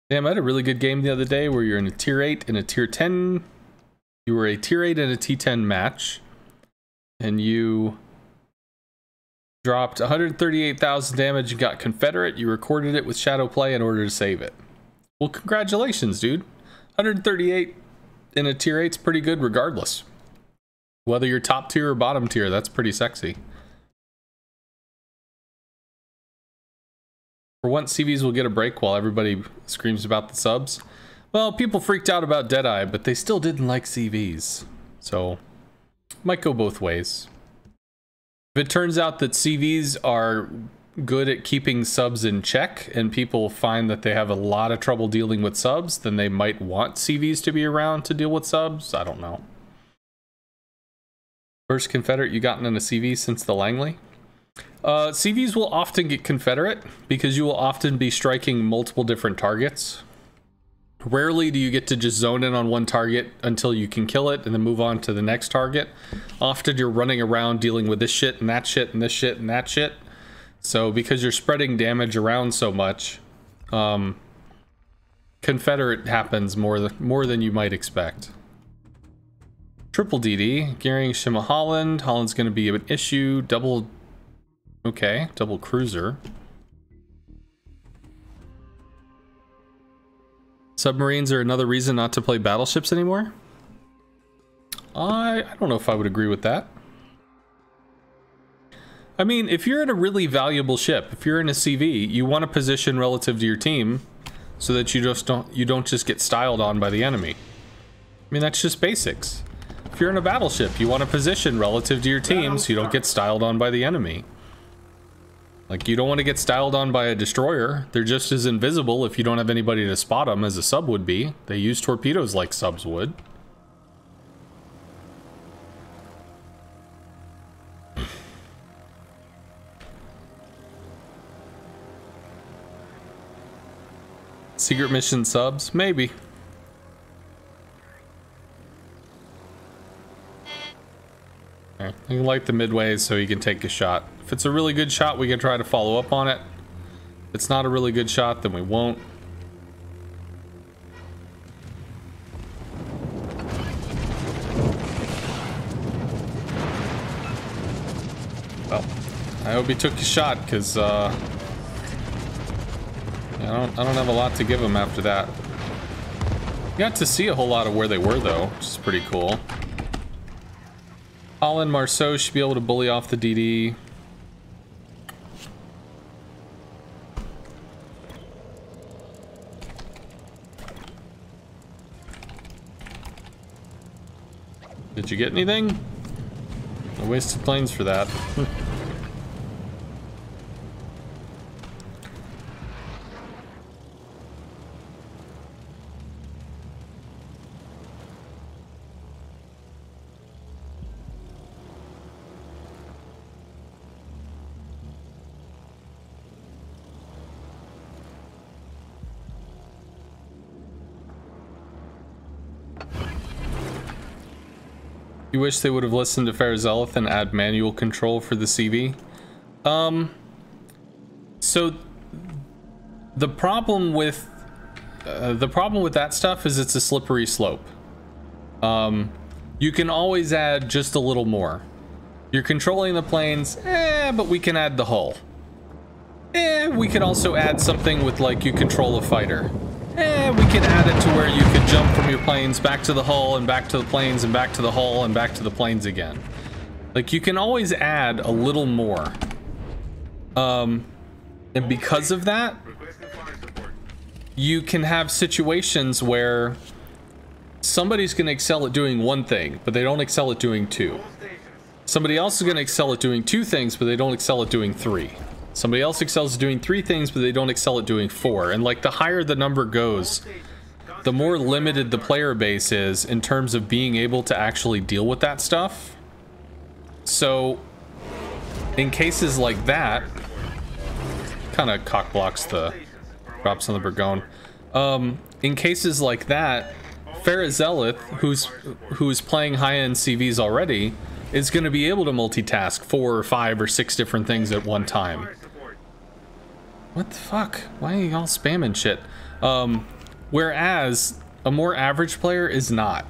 Speaker 1: Damn, I had a really good game the other day where you're in a tier 8 and a tier 10. You were a tier 8 and a T10 match. And you dropped 138,000 damage and got Confederate. You recorded it with Shadow Play in order to save it. Well, congratulations, dude. 138 in a tier 8's pretty good regardless. Whether you're top tier or bottom tier, that's pretty sexy. For once, CVs will get a break while everybody screams about the subs. Well, people freaked out about Deadeye, but they still didn't like CVs. So, might go both ways. If it turns out that CVs are good at keeping subs in check, and people find that they have a lot of trouble dealing with subs, then they might want CVs to be around to deal with subs. I don't know. First Confederate you gotten in a CV since the Langley? CVs will often get Confederate because you will often be striking multiple different targets. Rarely do you get to just zone in on one target until you can kill it and then move on to the next target. Often you're running around dealing with this shit and that shit and this shit and that shit. So because you're spreading damage around so much, Confederate happens more than you might expect. Triple DD, Gearing Shima Holland. Holland's going to be an issue. Double, okay, double cruiser. Submarines are another reason not to play battleships anymore? I don't know if I would agree with that. I mean, if you're in a really valuable ship, if you're in a CV, you want to position relative to your team so that you don't just get styled on by the enemy. I mean, that's just basics. If you're in a battleship, you want to position relative to your team so you don't get styled on by the enemy. Like, you don't want to get styled on by a destroyer. They're just as invisible if you don't have anybody to spot them as a sub would be. They use torpedoes like subs would. Secret mission subs? Maybe. Okay. You can light the midways so you can take a shot. If it's a really good shot, we can try to follow up on it. If it's not a really good shot, then we won't. Well, I hope he took a shot, because I don't have a lot to give him after that. Got to see a whole lot of where they were though, which is pretty cool. Holland Marceau should be able to bully off the DD. Did you get anything? I wasted planes for that. You wish they would have listened to Fair Zeleth and add manual control for the CV? So the problem with that stuff is it's a slippery slope. You can always add just a little more. You're controlling the planes, but we can add the hull. We could also add something with, like, you control a fighter. We can add it to where you could jump from your planes back to the hull and back to the planes and back to the hull and back to the planes again. Like, you can always add a little more. And because of that, you can have situations where somebody's going to excel at doing one thing, but they don't excel at doing two. Somebody else is going to excel at doing two things, but they don't excel at doing three. Somebody else excels at doing three things, but they don't excel at doing four. And like, the higher the number goes, the more limited the player base is in terms of being able to actually deal with that stuff. So in cases like that, kind of cock blocks the drops on the Burgone. In cases like that, Farah Zealoth, who's playing high-end CVs already, is going to be able to multitask 4 or 5 or 6 different things at one time. What the fuck? Why are y'all spamming shit? Whereas a more average player is not.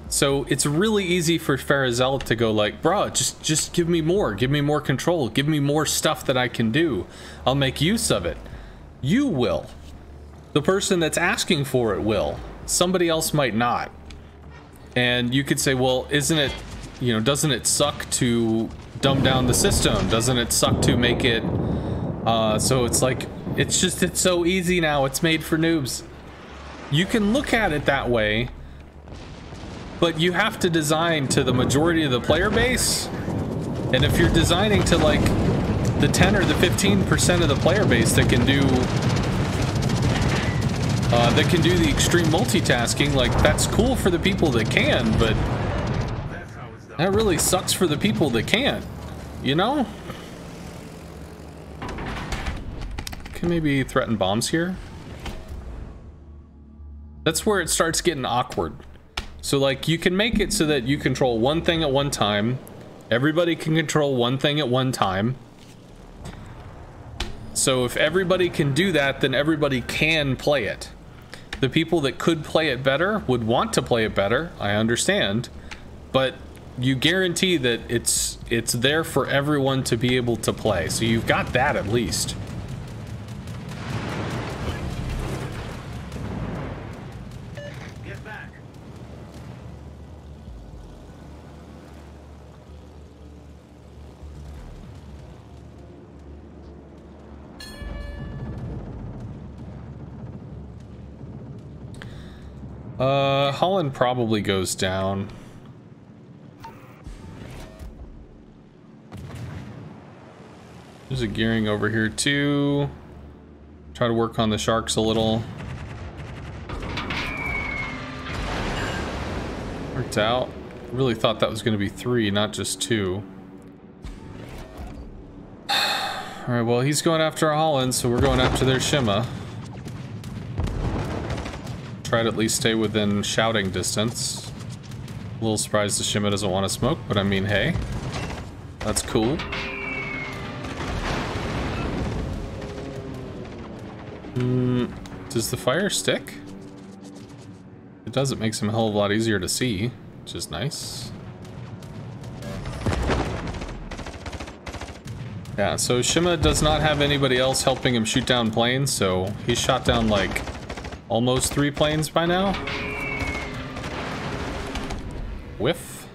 Speaker 1: So it's really easy for Farah Zealoth to go like, bruh, just give me more control, give me more stuff that I can do. I'll make use of it. You will. The person that's asking for it will. Somebody else might not. And you could say, well, isn't it, you know, doesn't it suck to dumb down the system? Doesn't it suck to make it so it's like, it's so easy now, it's made for noobs. You can look at it that way, but you have to design to the majority of the player base. And if you're designing to like the 10 or the 15% of the player base that can do the extreme multitasking, like, that's cool for the people that can, but that really sucks for the people that can't, you know? Can maybe threaten bombs here. That's where it starts getting awkward. So like, you can make it so that you control one thing at one time. Everybody can control one thing at one time. So if everybody can do that, then everybody can play it. The people that could play it better would want to play it better, I understand, but you guarantee that it's there for everyone to be able to play. So you've got that at least.
Speaker 5: Get back.
Speaker 1: Holland probably goes down. There's a gearing over here too. Try to work on the sharks a little. Worked out. Really thought that was going to be 3, not just 2. Alright, well, he's going after our Holland, so we're going after their Shima. Try to at least stay within shouting distance. A little surprised the Shima doesn't want to smoke, but I mean, hey. That's cool. Does the fire stick? It does. It makes him a hell of a lot easier to see, which is nice. Yeah, so Shima does not have anybody else helping him shoot down planes, so he's shot down like almost 3 planes by now. Whiff.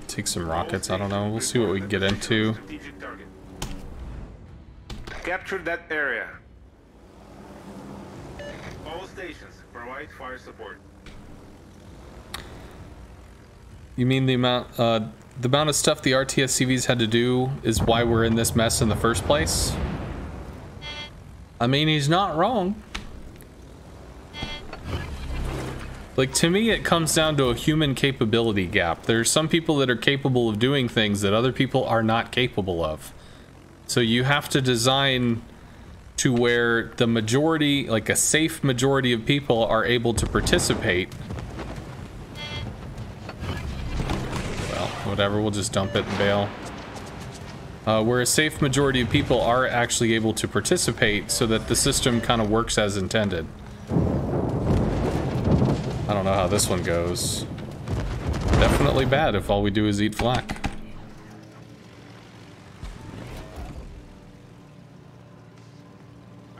Speaker 1: Take some rockets, I don't know. We'll see what we can get into.
Speaker 5: Capture that area. All stations provide fire support.
Speaker 1: You mean the amount of stuff the RTS CVs had to do is why we're in this mess in the first place? I mean, he's not wrong. Like, to me, it comes down to a human capability gap. There's some people that are capable of doing things that other people are not capable of. So you have to design to where the majority, like a safe majority of people, are able to participate. Well, whatever, we'll just dump it and bail. where a safe majority of people are actually able to participate so that the system kind of works as intended. I don't know how this one goes. Definitely bad if all we do is eat flak.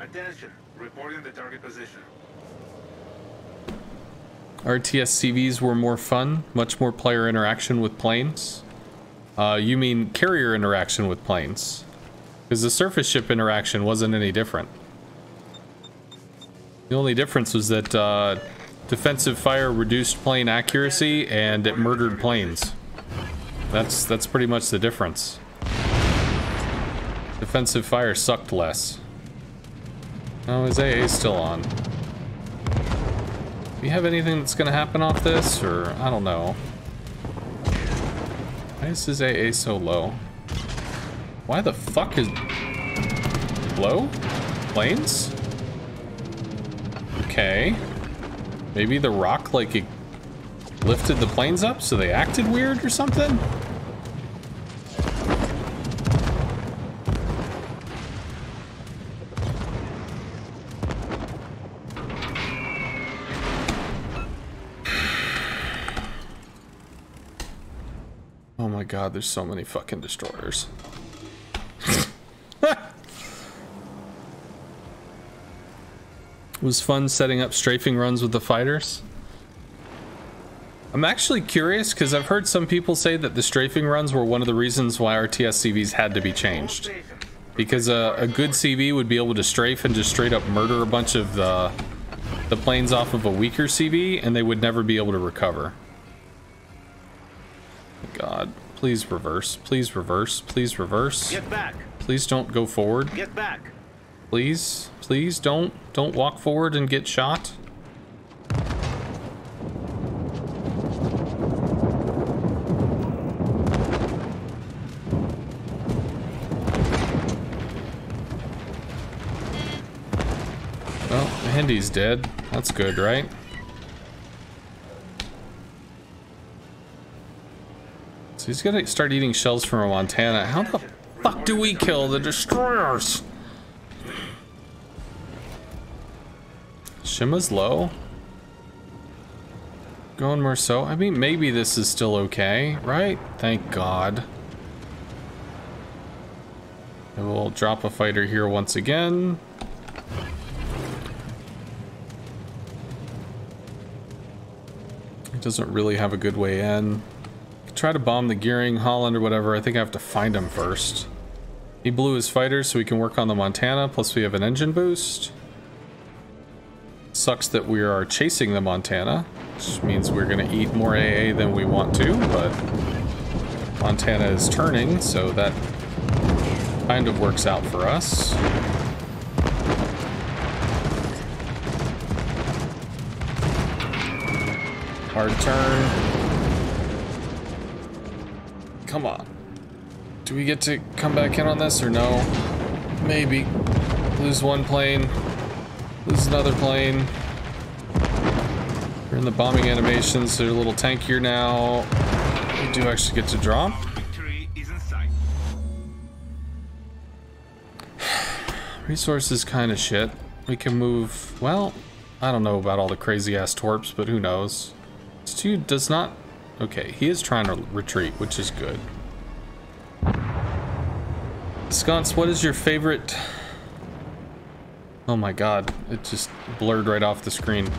Speaker 5: Attention, reporting the target position.
Speaker 1: RTS CVs were more fun, much more player interaction with planes. You mean carrier interaction with planes? Because the surface ship interaction wasn't any different. The only difference was that defensive fire reduced plane accuracy and it murdered planes. That's pretty much the difference. Defensive fire sucked less. Oh, is AA still on? Do you have anything that's gonna happen off this, or I don't know? Why is his AA so low? Why the fuck is... Low? Planes? Okay. Maybe the rock, like, it lifted the planes up so they acted weird or something? Oh my god, there's so many fucking destroyers. It was fun setting up strafing runs with the fighters. I'm actually curious because I've heard some people say that the strafing runs were one of the reasons why RTS CVs had to be changed. Because a good CV would be able to strafe and just straight up murder a bunch of the planes off of a weaker CV and they would never be able to recover. God, please reverse, please reverse, please reverse.
Speaker 5: Get back.
Speaker 1: Please don't go forward.
Speaker 5: Get back.
Speaker 1: Please, please don't walk forward and get shot. Well, Hindy's dead. That's good, right? So he's gonna start eating shells from a Montana. How the fuck do we kill the destroyers? Shima's low. Going more so. I mean, maybe this is still okay, right? Thank God. And we'll drop a fighter here once again. It doesn't really have a good way in. Try to bomb the Gearing, Holland, or whatever. I think I have to find him first. He blew his fighters so we can work on the Montana, plus we have an engine boost. Sucks that we are chasing the Montana, which means we're going to eat more AA than we want to, but Montana is turning, so that kind of works out for us. Hard turn. Come on. Do we get to come back in on this or no? Maybe. Lose one plane. Lose another plane. We're in the bombing animations, so they're a little tankier now. We do actually get to drop.
Speaker 5: Victory is in sight.
Speaker 1: Resources kind of shit. We can move, well, I don't know about all the crazy ass torps, but who knows. This dude does not, okay, he is trying to retreat, which is good. Sconce, what is your favorite? Oh my god, it just blurred right off the screen.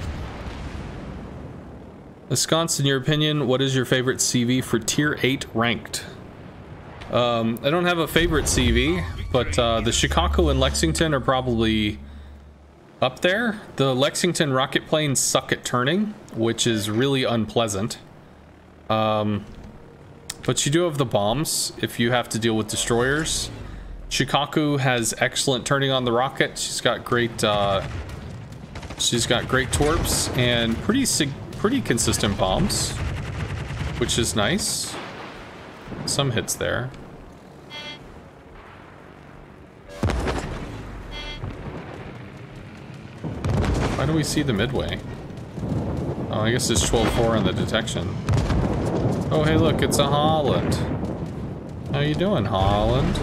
Speaker 1: Sconce, in your opinion, what is your favorite CV for tier 8 ranked? I don't have a favorite CV, but the Shikaku and Lexington are probably up there. The Lexington rocket planes suck at turning, which is really unpleasant. But you do have the bombs if you have to deal with destroyers. Shikaku has excellent turning on the rocket. She's got great torps and pretty consistent bombs, which is nice. Some hits there. Why do we see the midway? Oh, I guess it's 12-4 on the detection. Oh, hey, look, it's a Holland. How you doing, Holland?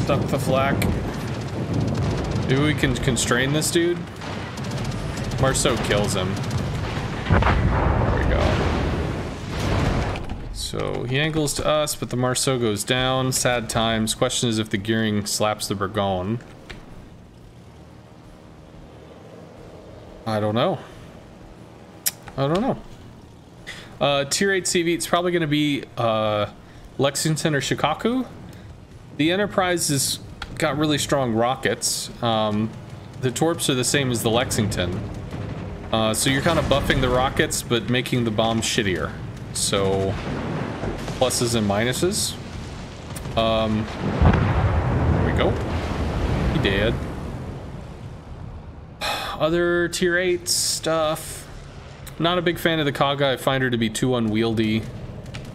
Speaker 1: Duck the flak. Maybe we can constrain this dude? Marceau kills him. There we go. So he angles to us, but the Marceau goes down. Sad times. Question is if the gearing slaps the Burgon. I don't know. I don't know. Tier 8 CV, it's probably going to be Lexington or Shikaku. The Enterprise has got really strong rockets. The Torps are the same as the Lexington. So you're kind of buffing the rockets, but making the bombs shittier. So, pluses and minuses. There we go. He did. Other tier 8 stuff. Not a big fan of the Kaga. I find her to be too unwieldy.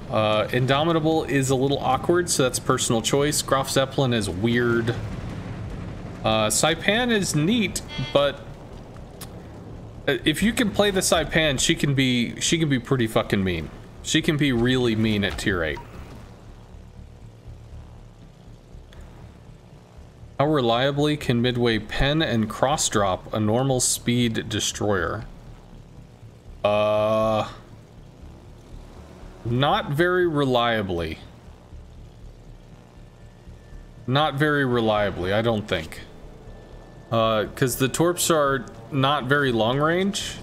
Speaker 1: Indomitable is a little awkward, so that's personal choice. Graf Zeppelin is weird. Saipan is neat, but if you can play the Saipan, she can be pretty fucking mean. She can be really mean at tier 8. How reliably can Midway pen and cross drop a normal speed destroyer? Not very reliably. Not very reliably, I don't think. Because the Torps are not very long range.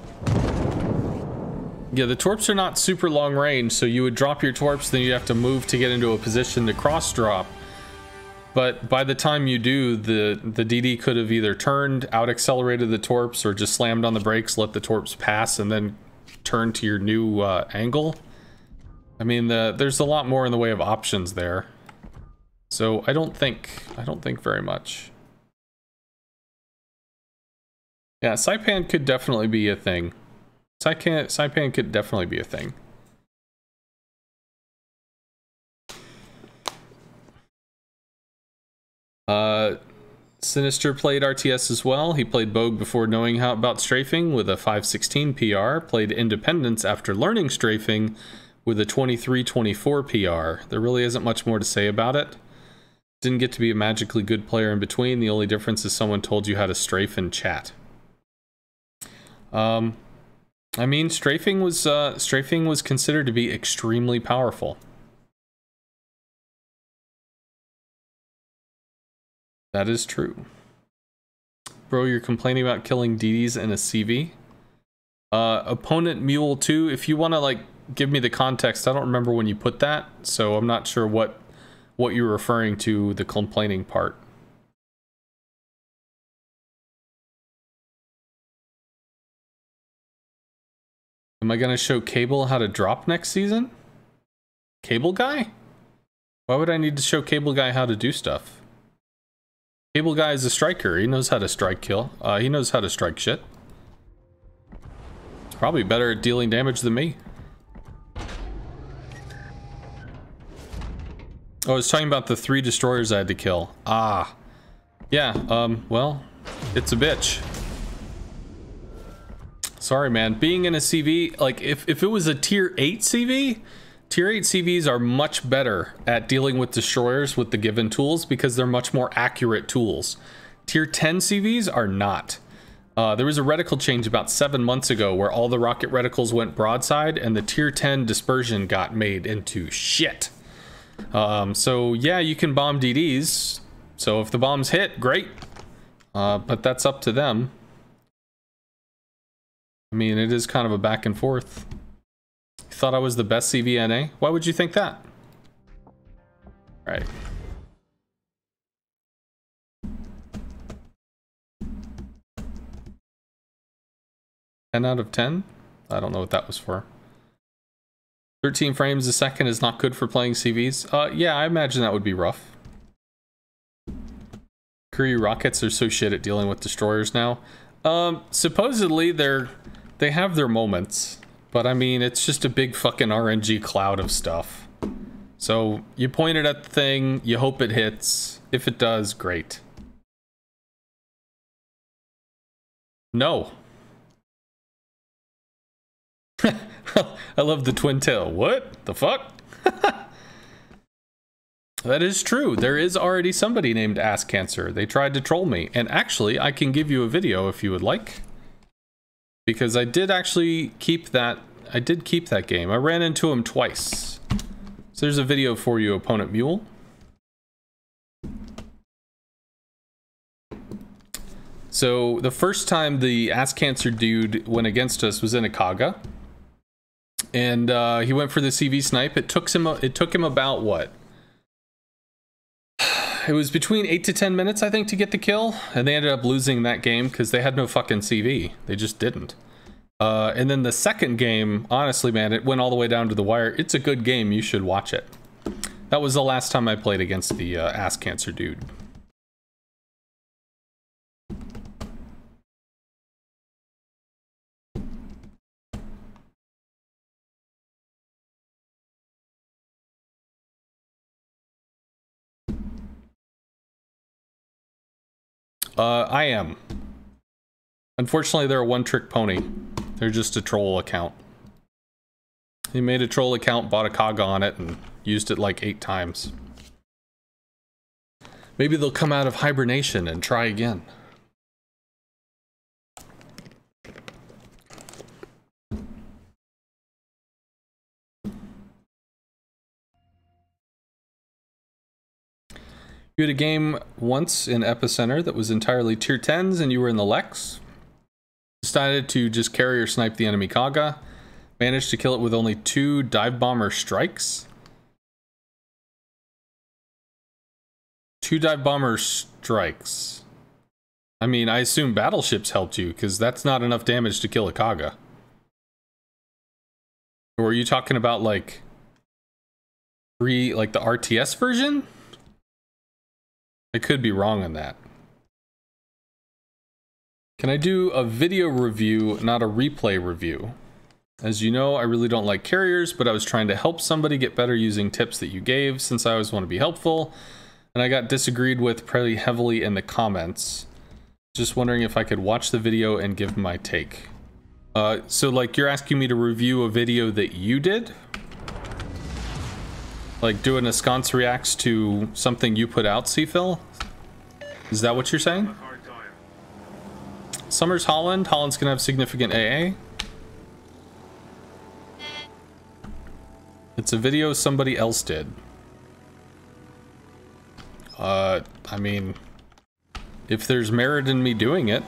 Speaker 1: Yeah, the Torps are not super long range, so you would drop your Torps, then you have to move to get into a position to cross drop. But by the time you do, the DD could have either turned, out accelerated the Torps, or just slammed on the brakes, let the Torps pass, and then turn to your new angle. I mean, there's a lot more in the way of options there. So I don't think very much. Yeah, Saipan could definitely be a thing. Saipan could definitely be a thing. Sinister played RTS as well. He played Bogue before knowing about strafing with a 516 PR. Played Independence after learning strafing with a 2324 PR. There really isn't much more to say about it. Didn't get to be a magically good player in between. The only difference is someone told you how to strafe in chat. I mean, strafing was considered to be extremely powerful. That is true. Bro, you're complaining about killing DDs in a CV? Opponent Mule 2, if you want to, like, give me the context, I don't remember when you put that, so I'm not sure what you're referring to, the complaining part. Am I going to show Cable how to drop next season? Cable Guy? Why would I need to show Cable Guy how to do stuff? Cable Guy is a striker. He knows how to strike kill. He knows how to strike shit. He's probably better at dealing damage than me. Oh, I was talking about the 3 destroyers I had to kill. Ah. Yeah, well, it's a bitch. Sorry, man. Being in a CV, like, if it was a tier 8 CV, tier 8 CVs are much better at dealing with destroyers with the given tools because they're much more accurate tools. Tier 10 CVs are not. There was a reticle change about 7 months ago where all the rocket reticles went broadside and the tier 10 dispersion got made into shit. So yeah, you can bomb DDs. So if the bombs hit, great. But that's up to them. I mean, it is kind of a back and forth. You thought I was the best CVNA? Why would you think that? Right. Ten out of 10? I don't know what that was for. 13 frames a second is not good for playing CVs. Yeah, I imagine that would be rough. Kuryu rockets are so shit at dealing with destroyers now. Supposedly they have their moments, but I mean, it's just a big fucking RNG cloud of stuff. So you point it at the thing, you hope it hits. If it does, great. No. I love the twin tail. What the fuck? That is true. There is already somebody named Ass Cancer. They tried to troll me. And actually, I can give you a video if you would like. Because I did actually keep that. I did keep that game. I ran into him twice. So there's a video for you, Opponent Mule. So the first time the Ass Cancer dude went against us was in a Kaga. And he went for the CV snipe. It took him about what? It was between 8 to 10 minutes, I think, to get the kill. And they ended up losing that game because they had no fucking CV. They just didn't. And then the second game, honestly, man, it went all the way down to the wire. It's a good game. You should watch it. That was the last time I played against the Ass Cancer dude. I am. Unfortunately, they're a one-trick pony. They're just a troll account. He made a troll account, bought a Kaga on it, and used it like 8 times. Maybe they'll come out of hibernation and try again. You had a game once in Epicenter that was entirely tier 10s and you were in the Lex. Decided to just carry or snipe the enemy Kaga. Managed to kill it with only 2 dive bomber strikes. 2 dive bomber strikes. I mean, I assume battleships helped you because that's not enough damage to kill a Kaga. Or are you talking about like the RTS version? I could be wrong on that. Can I do a video review, not a replay review? As you know, I really don't like carriers, but I was trying to help somebody get better using tips that you gave, since I always want to be helpful, and I got disagreed with pretty heavily in the comments. Just wondering if I could watch the video and give my take. So like you're asking me to review a video that you did? Like doing a sconce reacts to something you put out, Seafill? Is that what you're saying? Summers Holland. Holland's gonna have significant AA. It's a video somebody else did. I mean, if there's merit in me doing it.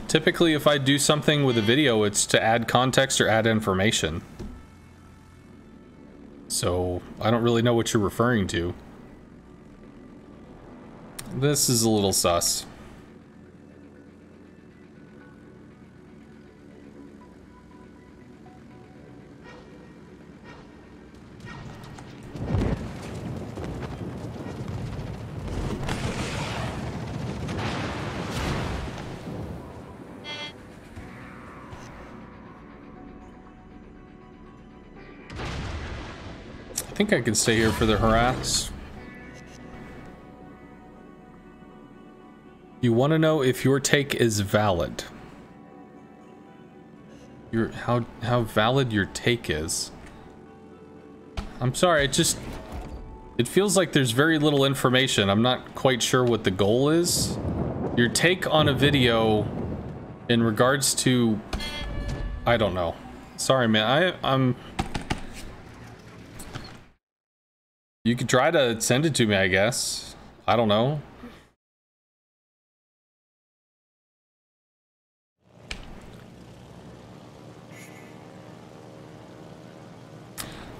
Speaker 1: Typically, if I do something with a video, it's to add context or add information. So, I don't really know what you're referring to. This is a little sus. I think I can stay here for the harass. You want to know if your take is valid. How valid your take is. I'm sorry, it feels like there's very little information. I'm not quite sure what the goal is. Your take on a video in regards to, I don't know. Sorry, man. I'm You could try to send it to me, I guess. I don't know.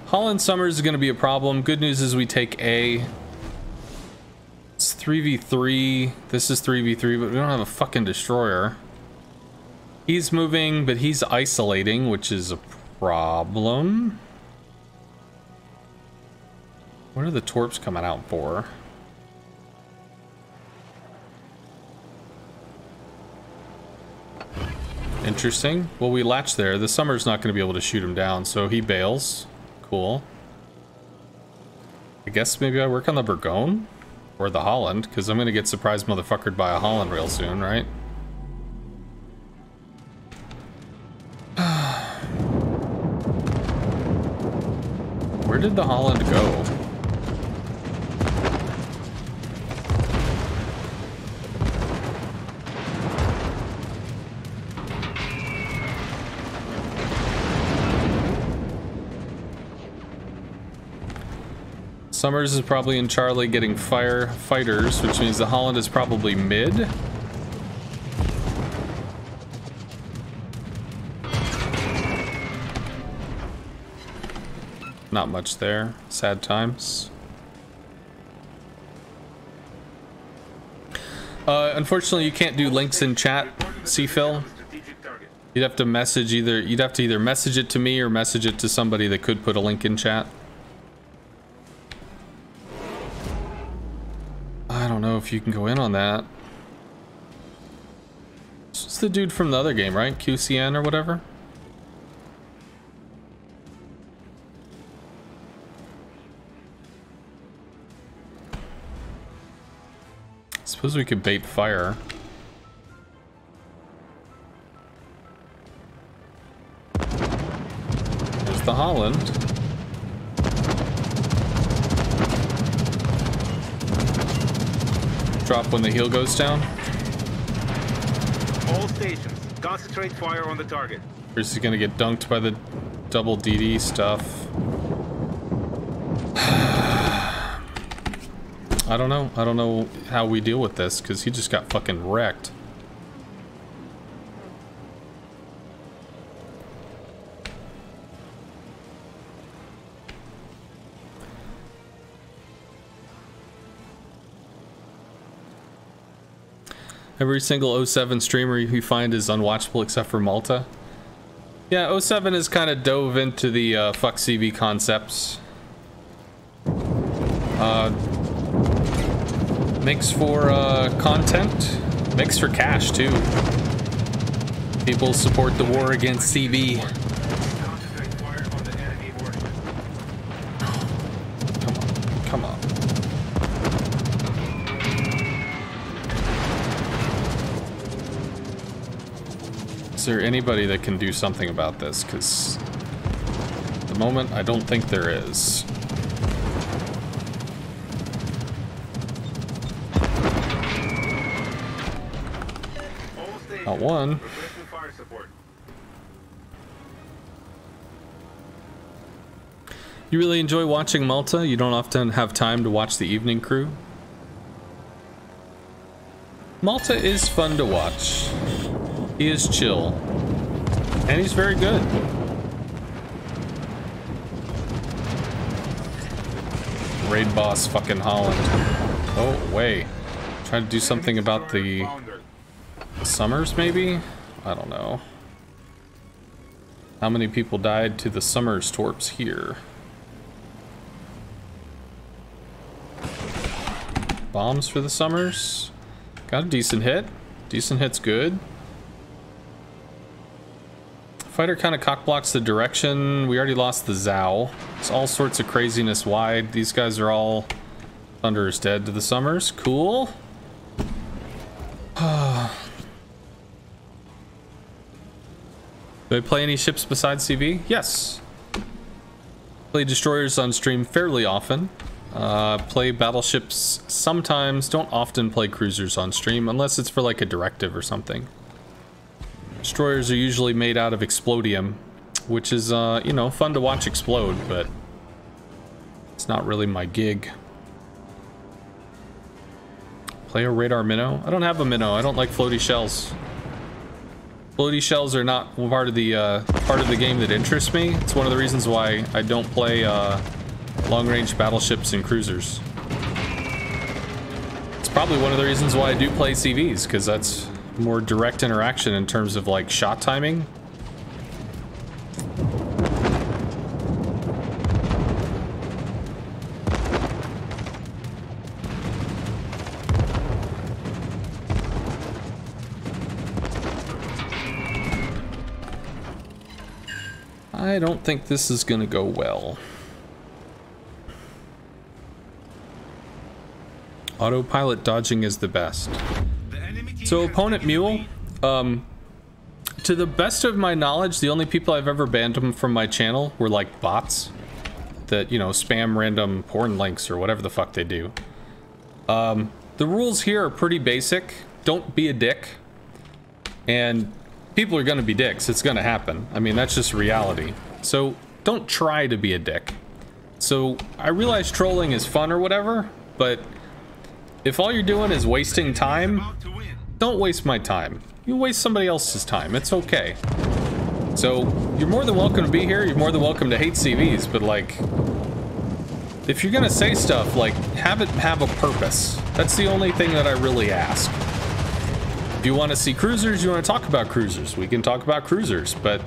Speaker 1: Holland Summers is going to be a problem. Good news is we take A. It's 3v3. This is 3v3, but we don't have a fucking destroyer. He's moving, but he's isolating, which is a problem. What are the torps coming out for? Interesting. Well, we latch there. The Summer's not going to be able to shoot him down, so he bails. Cool. I guess maybe I work on the Burgone? Or the Holland, because I'm going to get surprised motherfuckered by a Holland real soon, right? Where did the Holland go? Summers is probably in Charlie getting fighters, which means the Holland is probably mid. Not much there. Sad times. Unfortunately, you can't do links in chat, C-Phil. You'd have to either message it to me or message it to somebody that could put a link in chat. I don't know if you can go in on that. This is the dude from the other game, right? QCN or whatever. Suppose we could bait fire. There's the Holland. Drop when the heel goes down.
Speaker 5: All stations, concentrate fire on the target.
Speaker 1: Or is he gonna get dunked by the double DD stuff? I don't know. I don't know how we deal with this because he just got fucking wrecked. Every single 07 streamer you find is unwatchable except for Malta. Yeah, 07 has kind of dove into the fuck CV concepts. Makes for content, makes for cash too. People support the war against CV. Come on. Is there anybody that can do something about this? Because at the moment, I don't think there is. Not one. You really enjoy watching Malta? You don't often have time to watch the evening crew? Malta is fun to watch. He is chill. And he's very good. Raid boss fucking Holland. Oh, wait. Trying to do something about the Summers, maybe? I don't know. How many people died to the Summers torps here? Bombs for the Summers. Got a decent hit. Decent hit's good. Fighter kind of cockblocks the direction. We already lost the Zhao. It's all sorts of craziness wide. These guys are all... Thunder is dead to the Summers. Cool. Do I play any ships besides CV? Yes. Play destroyers on stream fairly often. Play battleships sometimes. Don't often play cruisers on stream unless it's for like a directive or something. Destroyers are usually made out of explodium, which is, you know, fun to watch explode, but it's not really my gig. Play a radar minnow? I don't have a minnow. I don't like floaty shells. Floaty shells are not part of the game that interests me. It's one of the reasons why I don't play long-range battleships and cruisers. It's probably one of the reasons why I do play CVs, because that's more direct interaction in terms of like shot timing. I don't think this is gonna go well. Autopilot dodging is the best. So opponent mule, to the best of my knowledge, the only people I've ever banned them from my channel were like bots that, you know, spam random porn links or whatever the fuck they do. The rules here are pretty basic. Don't be a dick. And people are gonna be dicks. It's gonna happen. I mean, that's just reality. So don't try to be a dick. So I realize trolling is fun or whatever, but if all you're doing is wasting time, don't waste my time. You waste somebody else's time. It's okay. So you're more than welcome to be here. You're more than welcome to hate CVs, but like, if you're gonna say stuff, like, have it have a purpose. That's the only thing that I really ask. If you want to see cruisers, you want to talk about cruisers, we can talk about cruisers, but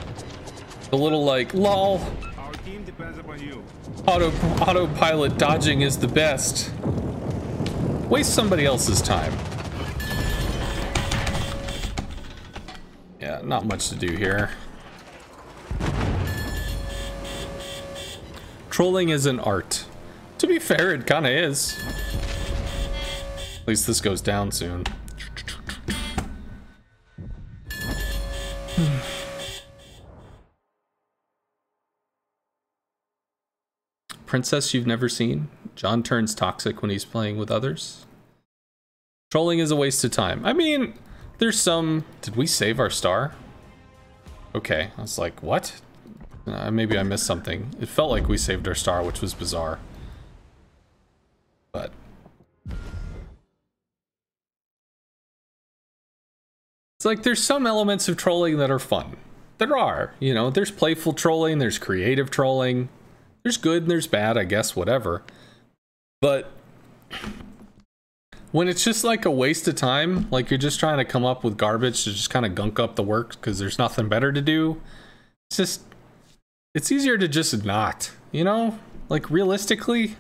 Speaker 1: the little like, lol,
Speaker 5: Our team depends upon you.
Speaker 1: autopilot dodging is the best. Waste somebody else's time. Yeah, not much to do here. Trolling is an art. To be fair, it kind of is. At least this goes down soon. Princess you've never seen? John turns toxic when he's playing with others. Trolling is a waste of time. I mean, there's some... Did we save our star? Okay, I was like, what? Maybe I missed something. It felt like we saved our star, which was bizarre. But... It's like, there's some elements of trolling that are fun. There are, you know, there's playful trolling, there's creative trolling. There's good and there's bad, I guess, whatever. But when it's just like a waste of time, like you're just trying to come up with garbage to just kind of gunk up the work because there's nothing better to do, it's just, it's easier to just not, you know? Like, realistically.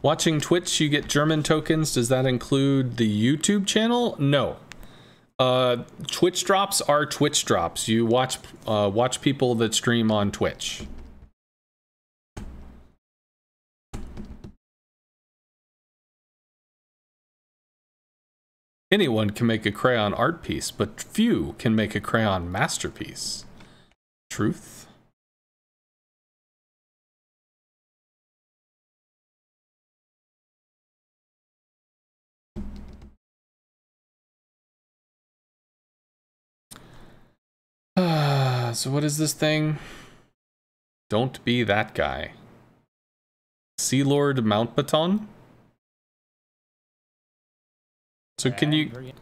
Speaker 1: Watching Twitch, you get German tokens. Does that include the YouTube channel? No. Twitch drops are Twitch drops. You watch people that stream on Twitch. Anyone can make a crayon art piece, but few can make a crayon masterpiece. Truth? So what is this thing? Don't be that guy. Sea Lord Mountbatten? So can you...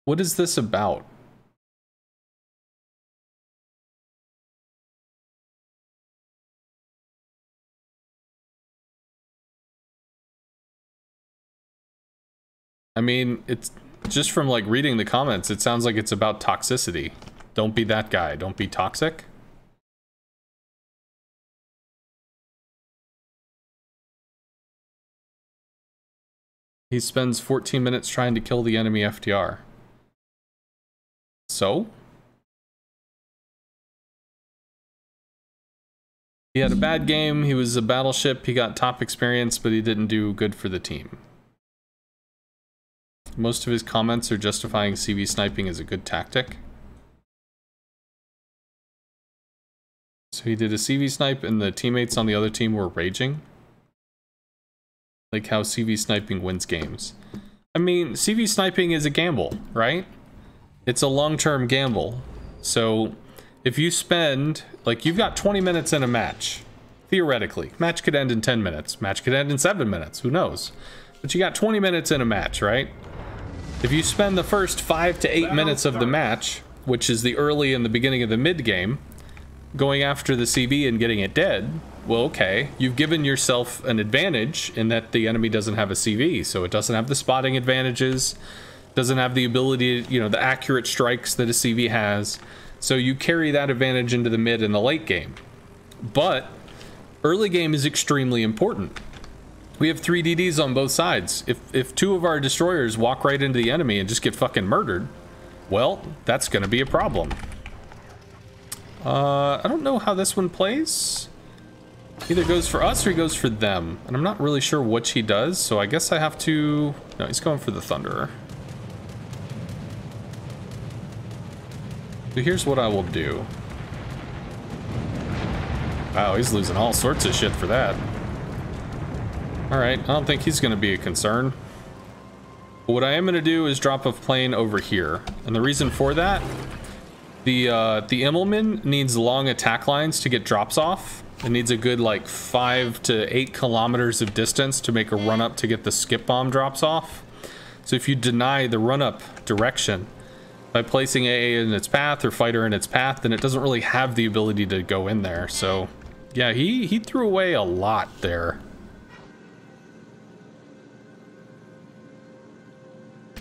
Speaker 1: What is this about? I mean, it's just from like reading the comments, it sounds like it's about toxicity. Don't be that guy. Don't be toxic. He spends 14 minutes trying to kill the enemy FDR. So? He had a bad game. He was a battleship. He got top experience, but he didn't do good for the team. Most of his comments are justifying CV sniping as a good tactic. So he did a CV snipe and the teammates on the other team were raging. Like how CV sniping wins games. I mean, CV sniping is a gamble, right? It's a long-term gamble. So if you spend, like, you've got 20 minutes in a match, theoretically. Match could end in 10 minutes. Match could end in 7 minutes. Who knows? But you got 20 minutes in a match, right? If you spend the first 5 to 8 minutes of the match, which is the early and the beginning of the mid game, going after the CV and getting it dead, well, okay, you've given yourself an advantage in that the enemy doesn't have a CV, so it doesn't have the spotting advantages, doesn't have the ability, you know, the accurate strikes that a CV has, so you carry that advantage into the mid and the late game. But early game is extremely important. We have 3 DDs on both sides. If 2 of our destroyers walk right into the enemy and just get fucking murdered, well, that's gonna be a problem. I don't know how this one plays. Either goes for us or he goes for them. And I'm not really sure which he does, so I guess I have to... No, he's going for the Thunderer. So here's what I will do. Wow, he's losing all sorts of shit for that. Alright, I don't think he's going to be a concern. But what I am going to do is drop a plane over here. And the reason for that The Immelman needs long attack lines to get drops off. It needs a good like 5 to 8 kilometers of distance to make a run up to get the skip bomb drops off. So if you deny the run up direction by placing AA in its path or fighter in its path, then it doesn't really have the ability to go in there. So yeah, he threw away a lot there.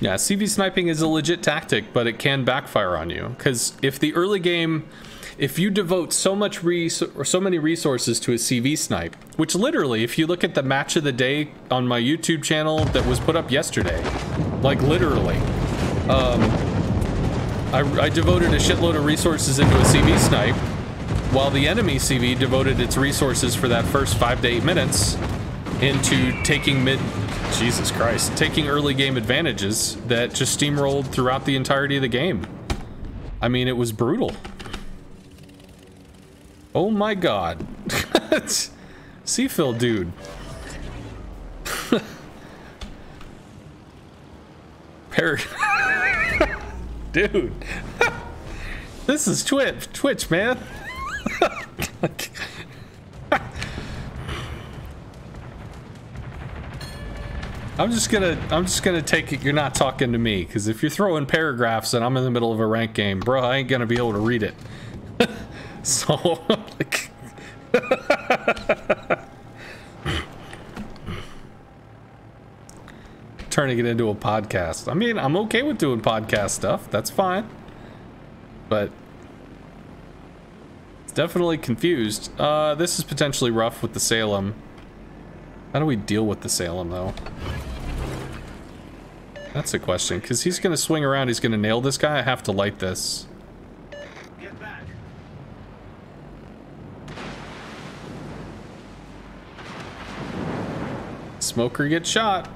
Speaker 1: Yeah, CV sniping is a legit tactic, but it can backfire on you. Because if the early game, if you devote so many resources to a CV snipe, which literally, if you look at the match of the day on my YouTube channel that was put up yesterday, like literally, I devoted a shitload of resources into a CV snipe, while the enemy CV devoted its resources for that first 5 to 8 minutes into taking taking early game advantages that just steamrolled throughout the entirety of the game. I mean, it was brutal. Oh my god. Seafill, dude. Dude. This is Twitch, man. I'm just gonna take it you're not talking to me, because if you're throwing paragraphs and I'm in the middle of a ranked game, bro, I ain't gonna be able to read it. So like turning it into a podcast. I mean, I'm okay with doing podcast stuff, that's fine. But it's definitely confused. This is potentially rough with the Salem. How do we deal with the Salem, though? That's a question, because he's going to swing around, he's going to nail this guy. I have to light this.
Speaker 5: Get back.
Speaker 1: Smoker gets shot.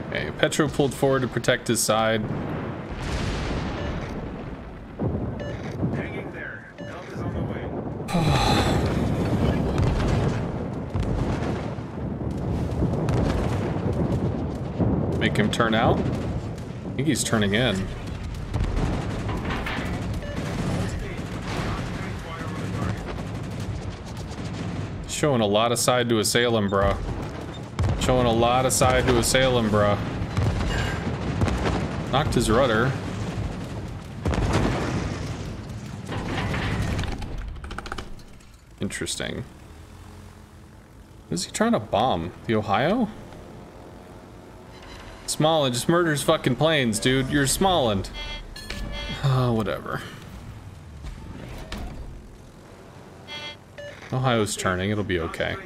Speaker 1: Okay, Petro pulled forward to protect his side.
Speaker 5: Hanging there. Help is on the way.
Speaker 1: Make him turn out. I think he's turning in. Showing a lot of side to assail him, bruh. Showing a lot of side to assail him, bruh. Knocked his rudder. Interesting. What is he trying to bomb? The Ohio? Smalland just murders fucking planes, dude. You're Smalland. Whatever. Ohio's turning. It'll be okay.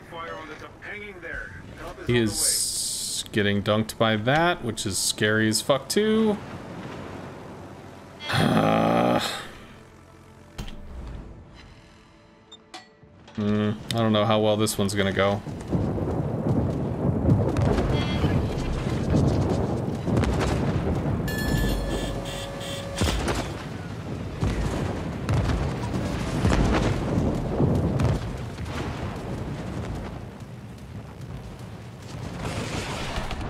Speaker 1: He is getting dunked by that, which is scary as fuck too. I don't know how well this one's gonna go.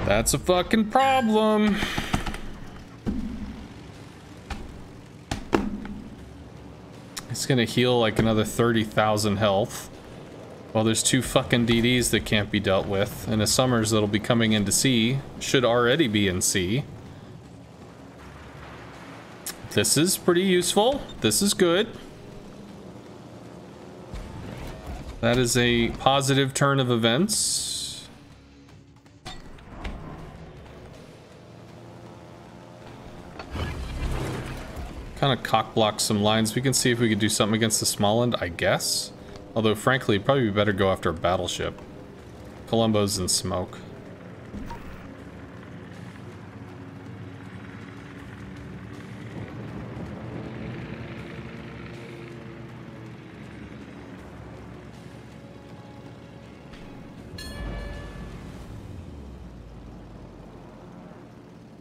Speaker 1: That's a fucking problem. It's gonna heal like another 30,000 health. Well, there's 2 fucking DDs that can't be dealt with, and a Summers that'll be coming into C. Should already be in C. This is pretty useful. This is good. That is a positive turn of events. Kind of cock block some lines. We can see if we could do something against the Smalland, I guess. Although, frankly, it'd probably be better to go after a battleship. Columbo's in smoke.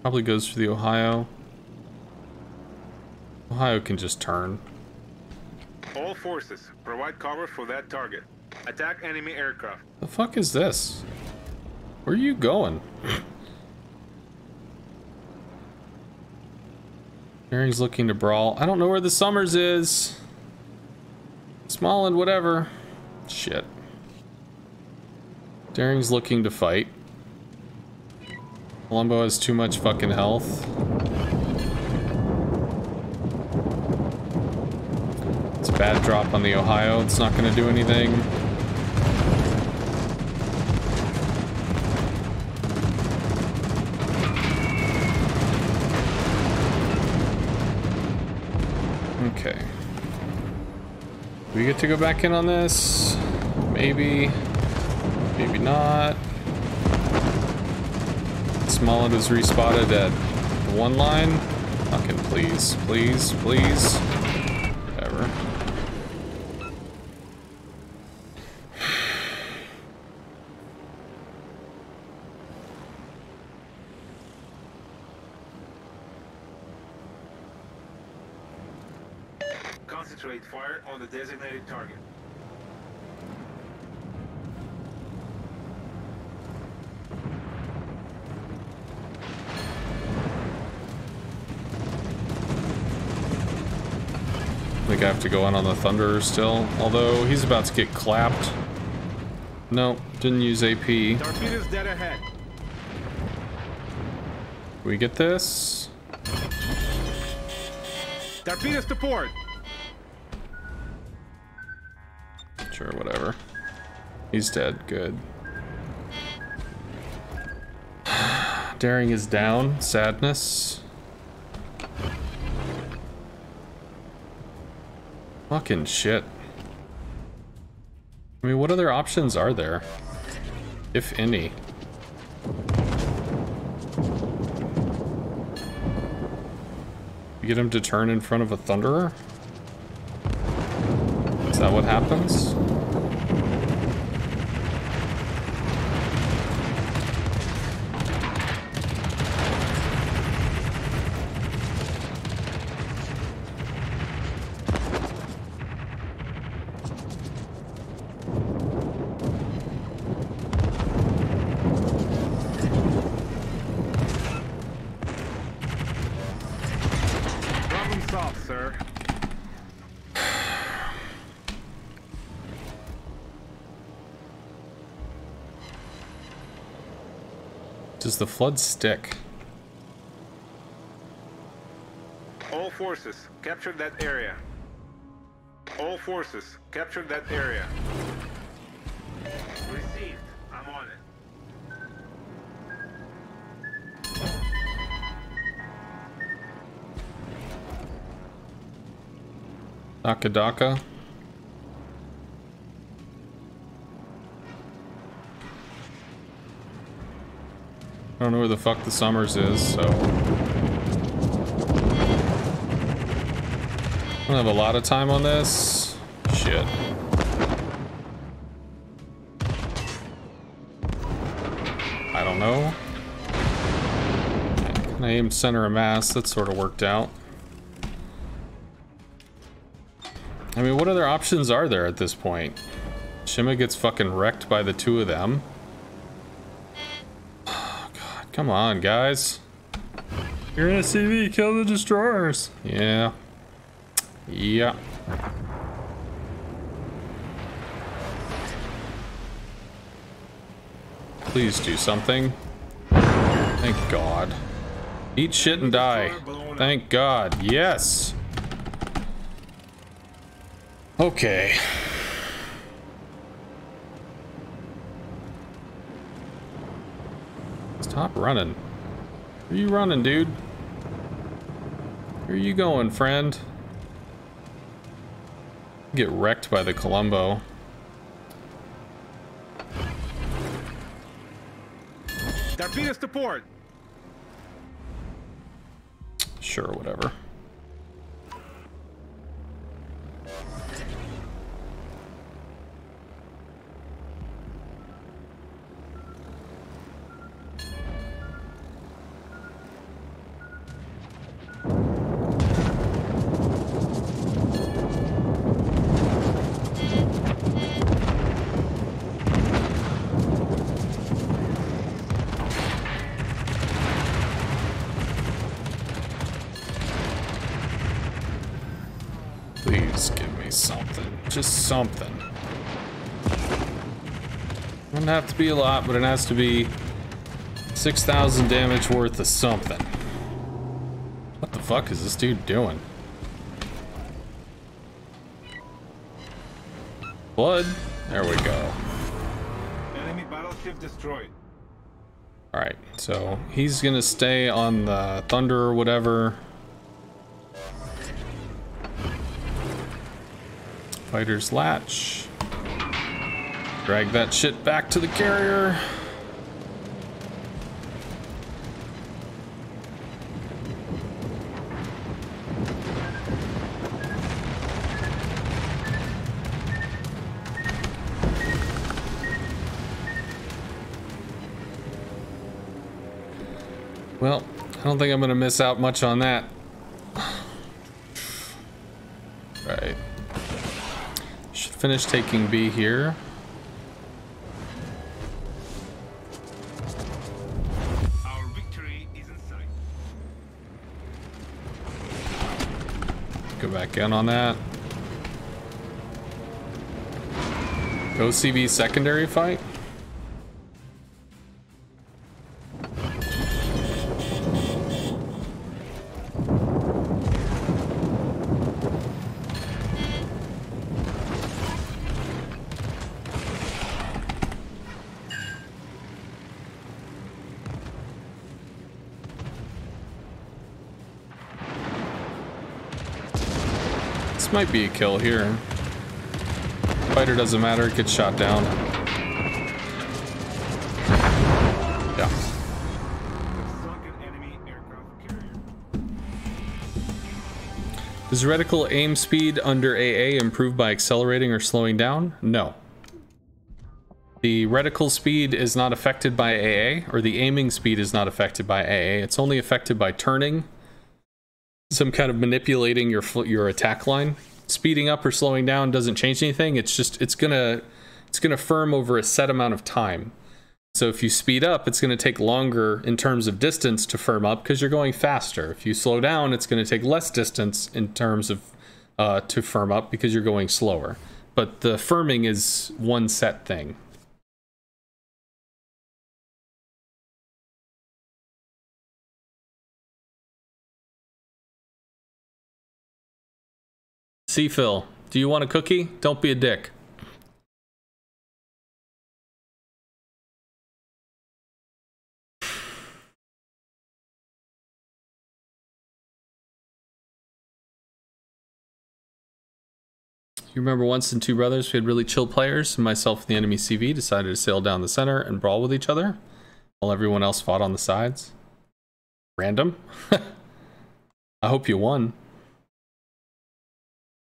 Speaker 1: Probably goes for the Ohio. Ohio can just turn.
Speaker 5: All forces, provide cover for that target. Attack enemy aircraft.
Speaker 1: The fuck is this? Where are you going? Daring's looking to brawl. I don't know where the Summers is. Small and whatever. Shit. Daring's looking to fight. Columbo has too much fucking health. It's a bad drop on the Ohio. It's not gonna do anything. Okay. We get to go back in on this? Maybe. Maybe not. Smollett is respotted at the 1 line. Fucking please, please, please. Whatever.
Speaker 5: Concentrate fire on the designated target.
Speaker 1: I think I have to go in on the Thunderer still, although he's about to get clapped. Nope, didn't use AP.
Speaker 5: Torpedoes dead ahead.
Speaker 1: We get this?
Speaker 5: Torpedoes to port.
Speaker 1: Sure, whatever. He's dead, good. Daring is down, sadness. Fucking shit. I mean, what other options are there? If any. You get him to turn in front of a Thunderer? Is that what happens?
Speaker 5: Problem solved, sir.
Speaker 1: Does the flood stick?
Speaker 5: All forces, capture that area. All forces, capture that area. Received. I'm on it.
Speaker 1: Akadaka? I don't know where the fuck the Summers is, so... I don't have a lot of time on this. Shit. I don't know. Can I aim center of mass? That sort of worked out. I mean, what other options are there at this point? Shima gets fucking wrecked by the 2 of them. Oh, God, come on, guys. You're in a CV, kill the destroyers. Yeah. Yeah. Please do something. Thank God. Eat shit and die. Thank God. Yes. Okay. Stop running. Where are you running, dude? Where are you going, friend? Get wrecked by the Columbo.
Speaker 5: Torpedoes to port.
Speaker 1: Sure, whatever. Please give me something. Just something. Doesn't have to be a lot, but it has to be 6,000 damage worth of something. What the fuck is this dude doing? Blood. There we go.
Speaker 5: Enemy battleship destroyed.
Speaker 1: Alright, so he's gonna stay on the Thunder or whatever. Fighter's latch. Drag that shit back to the carrier. Well, I don't think I'm gonna miss out much on that. Right. Should finish taking B here.
Speaker 5: Our victory is in sight.
Speaker 1: Go back in on that. Go CV secondary fight. This might be a kill here. Fighter doesn't matter, it gets shot down. Yeah.
Speaker 5: Sunken enemy aircraft carrier.
Speaker 1: Does reticle aim speed under AA improve by accelerating or slowing down? No. The reticle speed is not affected by AA, or the aiming speed is not affected by AA. It's only affected by turning, some kind of manipulating your attack line. Speeding up or slowing down doesn't change anything. It's just it's gonna firm over a set amount of time. So if you speed up, it's gonna take longer in terms of distance to firm up because you're going faster. If you slow down, it's gonna take less distance in terms of to firm up because you're going slower. But the firming is one set thing. C-Phil, do you want a cookie? Don't be a dick. You remember once in Two Brothers we had really chill players, and myself and the enemy CV decided to sail down the center and brawl with each other while everyone else fought on the sides. Random? I hope you won.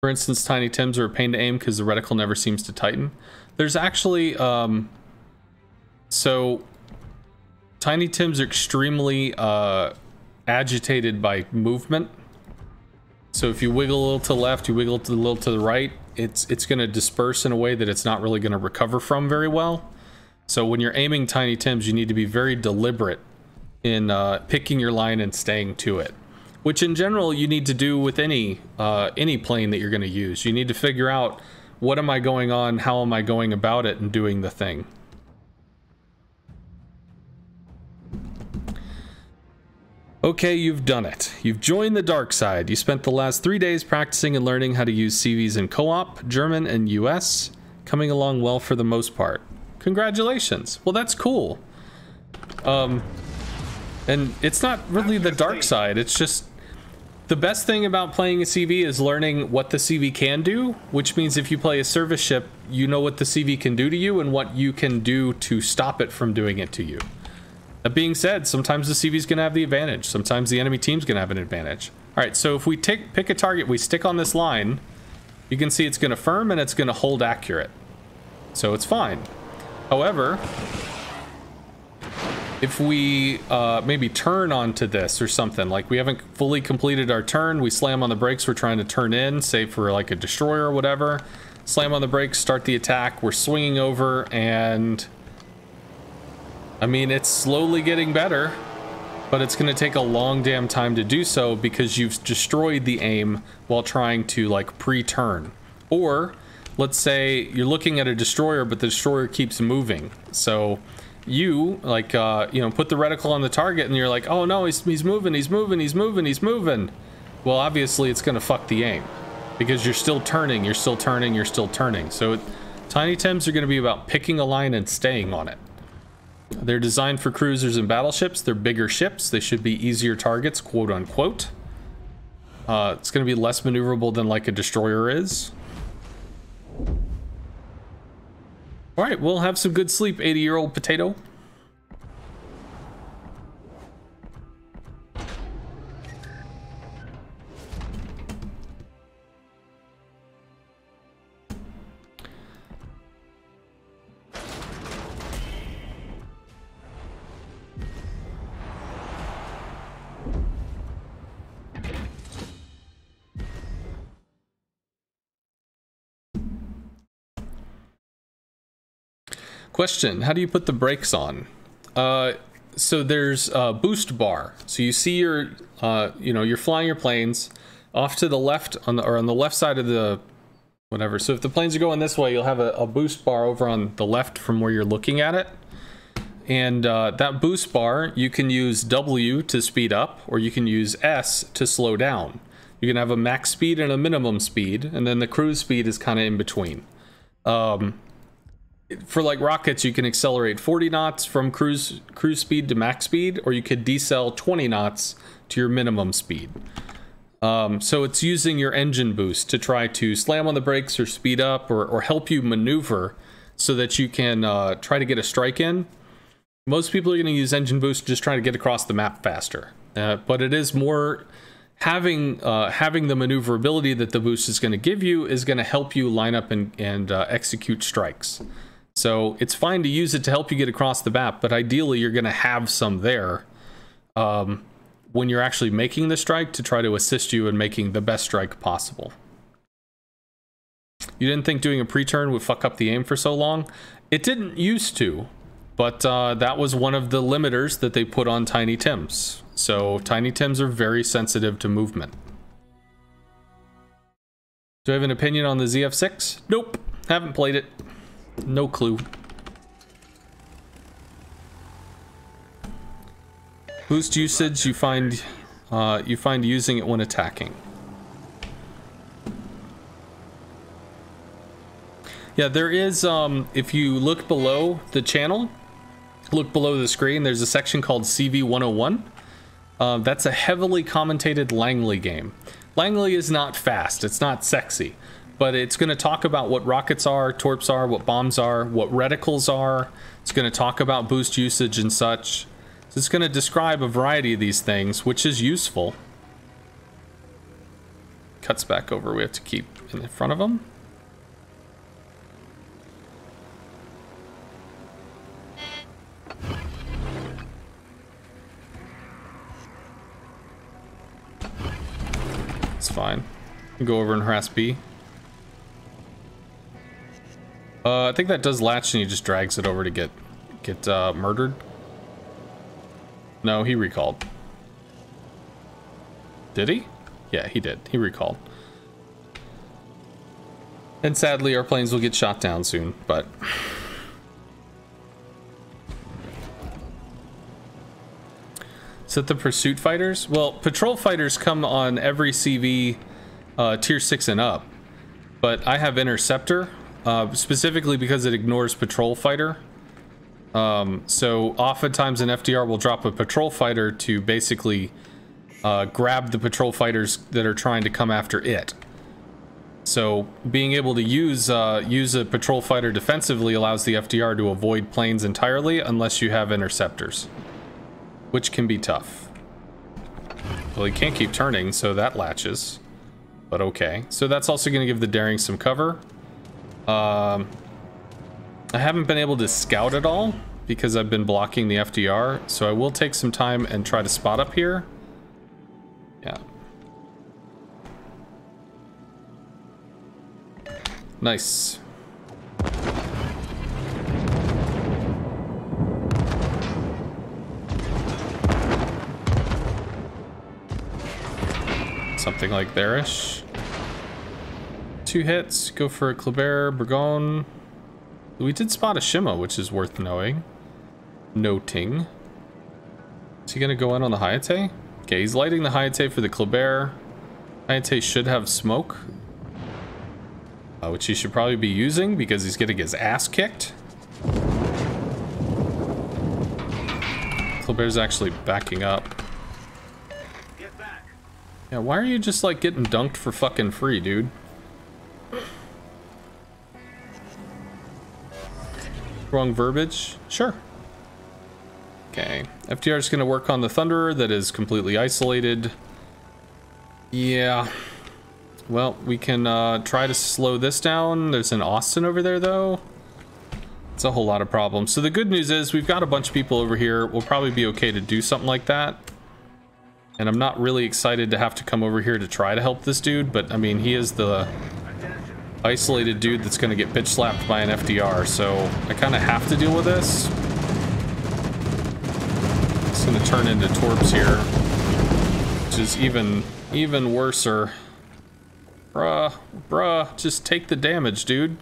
Speaker 1: For instance, Tiny Tims are a pain to aim because the reticle never seems to tighten. There's actually, so Tiny Tims are extremely agitated by movement. So if you wiggle a little to the left, you wiggle a little to the right, it's going to disperse in a way that it's not really going to recover from very well. So when you're aiming Tiny Tims, you need to be very deliberate in picking your line and staying to it. Which in general you need to do with any plane that you're going to use. You need to figure out, what am I going on, how am I going about it, and doing the thing. Okay, you've done it. You've joined the dark side. You spent the last 3 days practicing and learning how to use CVs in co-op, German, and US. Coming along well for the most part. Congratulations. Well, that's cool. And it's not really the dark side, it's just... The best thing about playing a CV is learning what the CV can do, which means if you play a service ship, you know what the CV can do to you and what you can do to stop it from doing it to you. That being said, sometimes the CV's gonna have the advantage, sometimes the enemy team's gonna have an advantage. Alright, so if we pick a target, we stick on this line, you can see it's gonna firm and it's gonna hold accurate. So it's fine. However, if we maybe turn onto this or something, like we haven't fully completed our turn, we slam on the brakes, we're trying to turn in, say for like a destroyer or whatever, slam on the brakes, start the attack, we're swinging over, and I mean, it's slowly getting better. but it's going to take a long damn time to do so because you've destroyed the aim while trying to like pre-turn. Or let's say you're looking at a destroyer, but the destroyer keeps moving. So you like, you know, put the reticle on the target and you're like, oh no, he's moving, he's moving, he's moving, he's moving. Well, obviously it's going to fuck the aim because you're still turning, you're still turning, you're still turning. So Tiny Tims are going to be about picking a line and staying on it. They're designed for cruisers and battleships. They're bigger ships. They should be easier targets, quote unquote. It's going to be less maneuverable than like a destroyer is. All right, we'll have some good sleep, 80-year-old potato. Question, how do you put the brakes on? So there's a boost bar. So you see your, you know, you're flying your planes off to the left on the left side of the, whatever. So if the planes are going this way, you'll have a boost bar over on the left from where you're looking at it. And that boost bar, you can use W to speed up, or you can use S to slow down. You can have a max speed and a minimum speed, and then the cruise speed is kind of in between. For like rockets, you can accelerate 40 knots from cruise speed to max speed, or you could decel 20 knots to your minimum speed. So it's using your engine boost to try to slam on the brakes or speed up or help you maneuver so that you can try to get a strike in. Most people are going to use engine boost just trying to get across the map faster. But it is more having the maneuverability that the boost is going to give you is going to help you line up and execute strikes. So it's fine to use it to help you get across the map, but ideally you're going to have some there when you're actually making the strike to try to assist you in making the best strike possible. You didn't think doing a pre-turn would fuck up the aim for so long? It didn't used to, but that was one of the limiters that they put on Tiny Tims. So Tiny Tims are very sensitive to movement. Do I have an opinion on the ZF6? Nope, haven't played it. No clue. Boost usage, you find using it when attacking. Yeah, there is, if you look below the channel, look below the screen, there's a section called CV101. That's a heavily commentated Langley game. Langley is not fast, it's not sexy, but it's going to talk about what rockets are, torps are, what bombs are, what reticles are. It's going to talk about boost usage and such. So it's going to describe a variety of these things, which is useful. Cuts back over, we have to keep in front of them. It's fine. Go over and harass B. I think that does latch and he just drags it over to get murdered. No, he recalled. Did he? Yeah, he did. He recalled. And sadly, our planes will get shot down soon, but... Is that the pursuit fighters? Well, patrol fighters come on every CV tier 6 and up, but I have interceptor specifically because it ignores patrol fighter. So oftentimes an FDR will drop a patrol fighter to basically grab the patrol fighters that are trying to come after it. So being able to use a patrol fighter defensively allows the FDR to avoid planes entirely unless you have interceptors, which can be tough. Well, he can't keep turning, so that latches. But okay. So that's also going to give the Daring some cover. I haven't been able to scout at all because I've been blocking the FDR, so I will take some time and try to spot up here. Yeah. Nice. something like there-ish. 2 hits. Go for a Kleber, Burgon. We did spot a Shima, which is worth noting. Noting. Is he gonna go in on the Hayate? Okay, he's lighting the Hayate for the Kleber. Hayate should have smoke. Which he should probably be using because he's getting his ass kicked. Kleber's actually backing up.
Speaker 5: Get back.
Speaker 1: Yeah, why are you just like getting dunked for fucking free, dude? Wrong verbiage? Sure. Okay. FDR is going to work on the Thunderer that is completely isolated. Yeah. Well, we can try to slow this down. There's an Austin over there, though. It's a whole lot of problems. So the good news is we've got a bunch of people over here. We'll probably be okay to do something like that. And I'm not really excited to have to come over here to try to help this dude, but I mean, he is the isolated dude that's going to get bitch slapped by an FDR, so I kind of have to deal with this. It's going to turn into Torps here, which is even worser. Bruh, just take the damage, dude.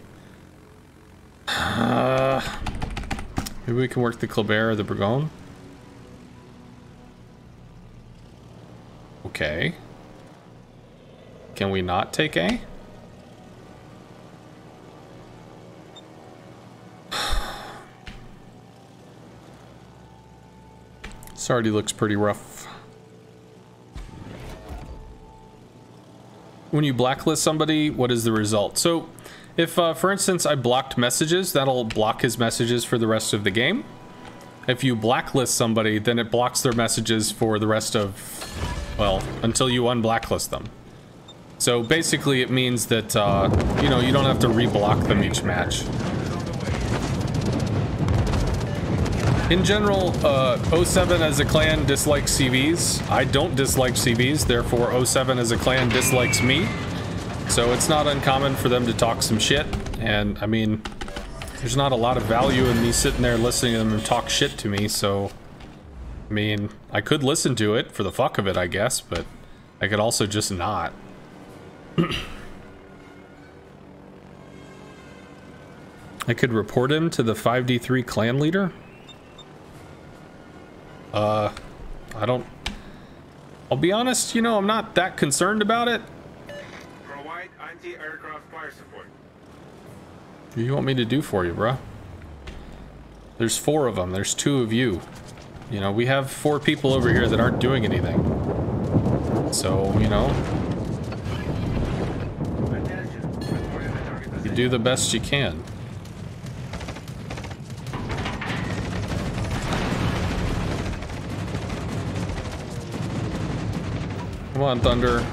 Speaker 1: Maybe we can work the Kleber or the Burgon. Okay. Can we not take A? This already looks pretty rough. When you blacklist somebody, what is the result? So if, for instance, I blocked messages, that'll block his messages for the rest of the game. If you blacklist somebody, then it blocks their messages for the rest of, well, until you unblacklist them. So basically it means that, you know, you don't have to re-block them each match. In general, 07 as a clan dislikes CVs. I don't dislike CVs, therefore 07 as a clan dislikes me. So it's not uncommon for them to talk some shit. And I mean, there's not a lot of value in me sitting there listening to them and talk shit to me. So, I mean, I could listen to it for the fuck of it, I guess, but I could also just not. I could report him to the 5D3 clan leader. I'll be honest, you know, I'm not that concerned about it.
Speaker 5: Provide anti-aircraft fire support.
Speaker 1: What do you want me to do for you, bro? There's 4 of them. There's 2 of you. You know, we have 4 people over here that aren't doing anything. So, you know, you do the best you can. Come on, Thunder.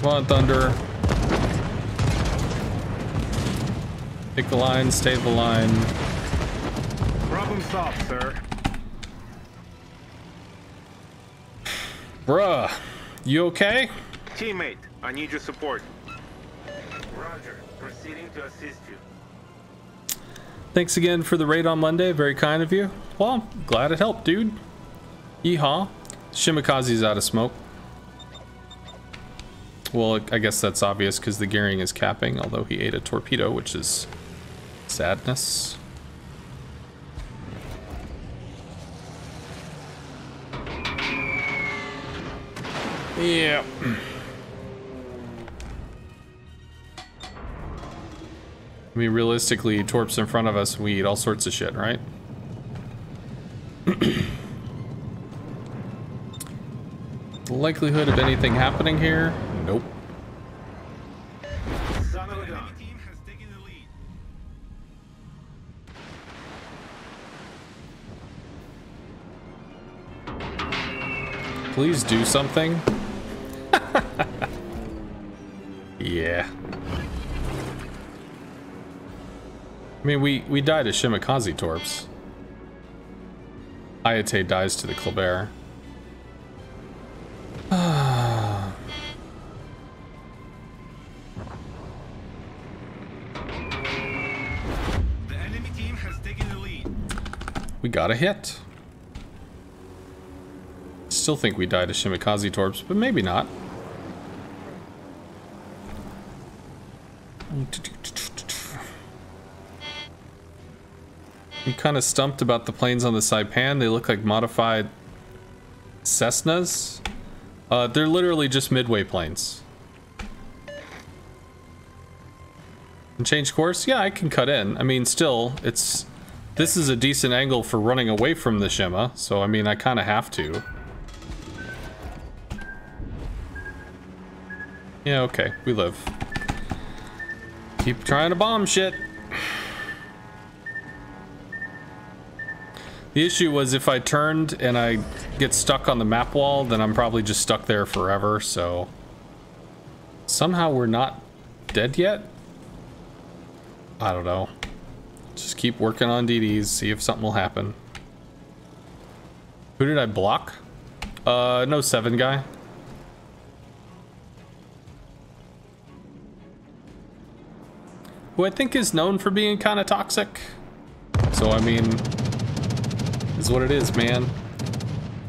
Speaker 1: Come on, Thunder. Pick the line, stay the line.
Speaker 5: Problem solved, sir.
Speaker 1: Bruh, you okay?
Speaker 5: Teammate, I need your support. Roger. Proceeding to assist you.
Speaker 1: Thanks again for the raid on Monday. Very kind of you. Well, glad it helped, dude. Yeehaw. Shimikaze's out of smoke. Well, I guess that's obvious because the gearing is capping, although he ate a torpedo, which is sadness. Yeah. I mean, realistically, Torps in front of us, we eat all sorts of shit, right? The likelihood of anything happening here? Nope.
Speaker 5: Son of a gun. Team has taken the lead.
Speaker 1: Please do something. Yeah. I mean, we died to Shimikaze Torps. Hayate dies to the Kleber.
Speaker 5: The enemy team has taken the lead.
Speaker 1: We got a hit. Still think we died to Shimikaze Torps, but maybe not. I'm kind of stumped about the planes on the Saipan. They look like modified Cessnas. They're literally just midway planes. And change course? Yeah, I can cut in. I mean, still, this is a decent angle for running away from the Shima, so I mean, I kind of have to. Yeah, okay, we live. Keep trying to bomb shit. The issue was if I turned and I get stuck on the map wall, then I'm probably just stuck there forever, so... Somehow we're not dead yet? I don't know. Just keep working on DDs, see if something will happen. Who did I block? No 7 guy. Who I think is known for being kind of toxic. So, I mean... is what it is, man.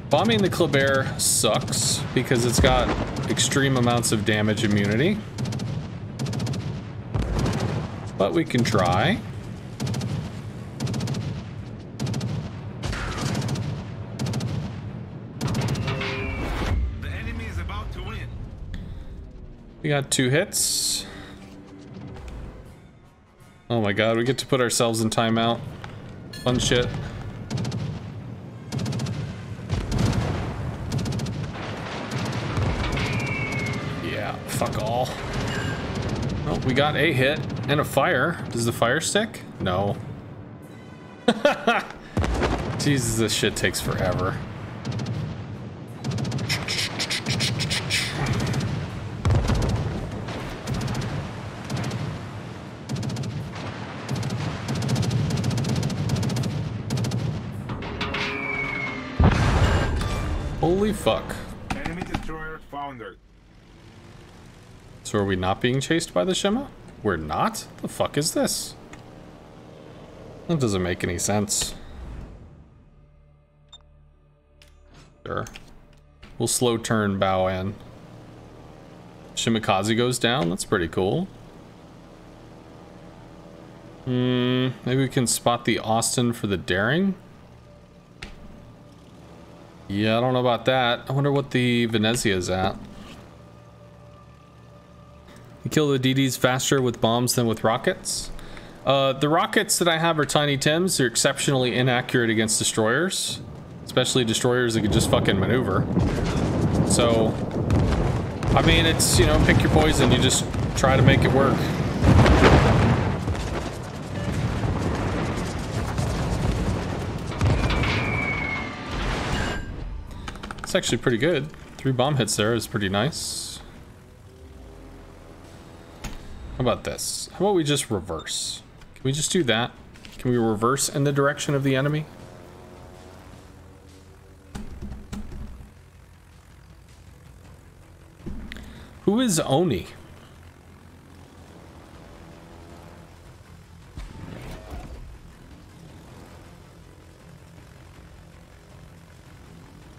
Speaker 1: Bombing the Kleber sucks because it's got extreme amounts of damage immunity. But we can try.
Speaker 5: The enemy is about to win.
Speaker 1: We got 2 hits. Oh my god, we get to put ourselves in timeout. Fun shit. Fuck all. Oh, we got a hit and a fire. Does the fire stick? No. Jesus, this shit takes forever. Holy fuck.
Speaker 5: Enemy destroyer foundered.
Speaker 1: So are we not being chased by the Shima? We're not? The fuck is this? That doesn't make any sense. Sure. We'll slow turn bow in. Shimakaze goes down. That's pretty cool. Maybe we can spot the Austin for the daring. Yeah, I don't know about that. I wonder what the Venezia is at. You kill the DDs faster with bombs than with rockets. The rockets that I have are Tiny Tims. They're exceptionally inaccurate against destroyers. Especially destroyers that can just fucking maneuver. So, I mean, it's, you know, pick your poison. You just try to make it work. It's actually pretty good. 3 bomb hits there is pretty nice. How about this? How about we just reverse? Can we just do that? Can we reverse in the direction of the enemy? Who is Oni?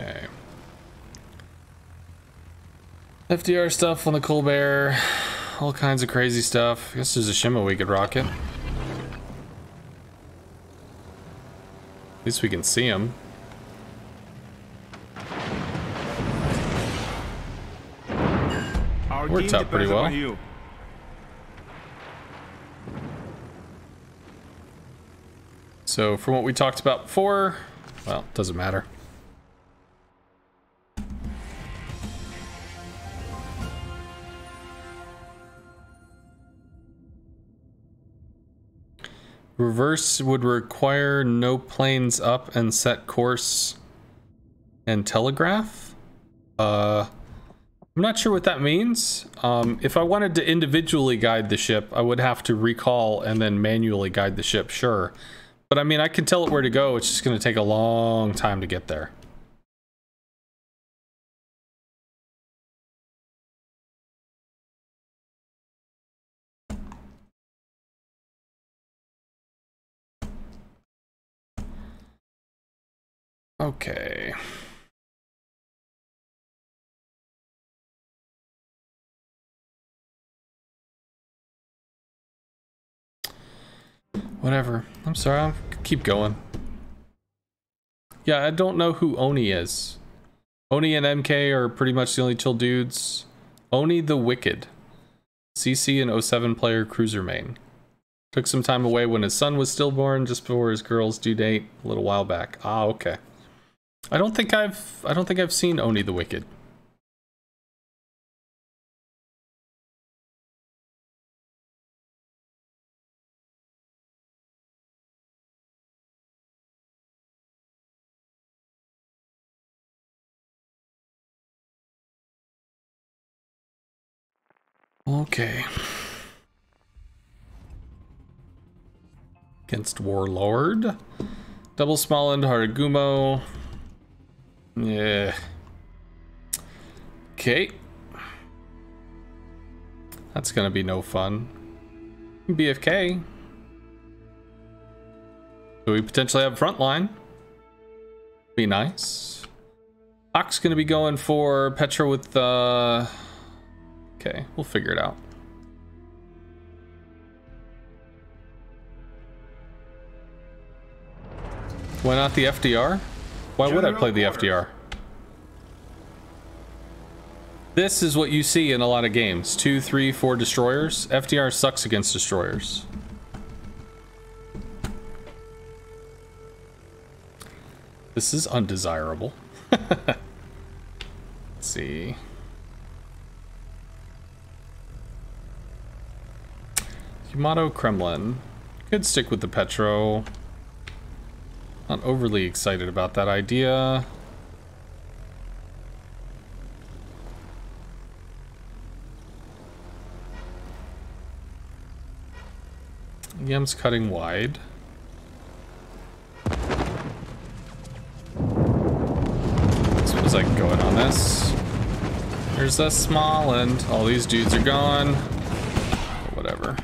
Speaker 1: Okay. FDR stuff on the Colbert. All kinds of crazy stuff. I guess there's a Shima we could rocket. At least we can see him. Worked out pretty well. So from what we talked about before, well, doesn't matter. Reverse would require no planes up and set course and telegraph. I'm not sure what that means. If I wanted to individually guide the ship, I would have to recall and then manually guide the ship, sure. But I mean, I can tell it where to go. It's just going to take a long time to get there. Okay. Whatever. I'm sorry. I'll keep going. Yeah, I don't know who Oni is. Oni and MK are pretty much the only chill dudes. Oni the Wicked. CC and 07 player cruiser main. Took some time away when his son was stillborn, just before his girl's due date a little while back. Ah, okay. I don't think I've seen Oni the Wicked. Okay. Against Warlord. Double Smallland, Haragumo. Yeah. Okay. That's gonna be no fun. BFK. So we potentially have frontline. Be nice. Hawk's gonna be going for Petra with okay, we'll figure it out. Why not the FDR? Why would I play the FDR? This is what you see in a lot of games. 2, 3, 4 destroyers. FDR sucks against destroyers. This is undesirable. Let's see. Yamato Kremlin. Could stick with the Petro. Not overly excited about that idea. Yem's cutting wide. Suppose I can go in on this. There's a Smallland. All these dudes are gone. Whatever.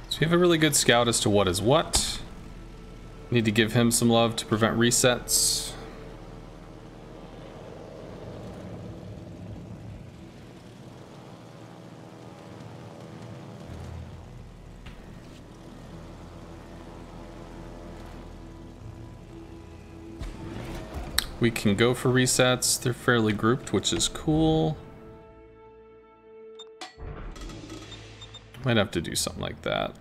Speaker 1: So we have a really good scout as to what is what. Need to give him some love to prevent resets. We can go for resets. They're fairly grouped, which is cool. Might have to do something like that.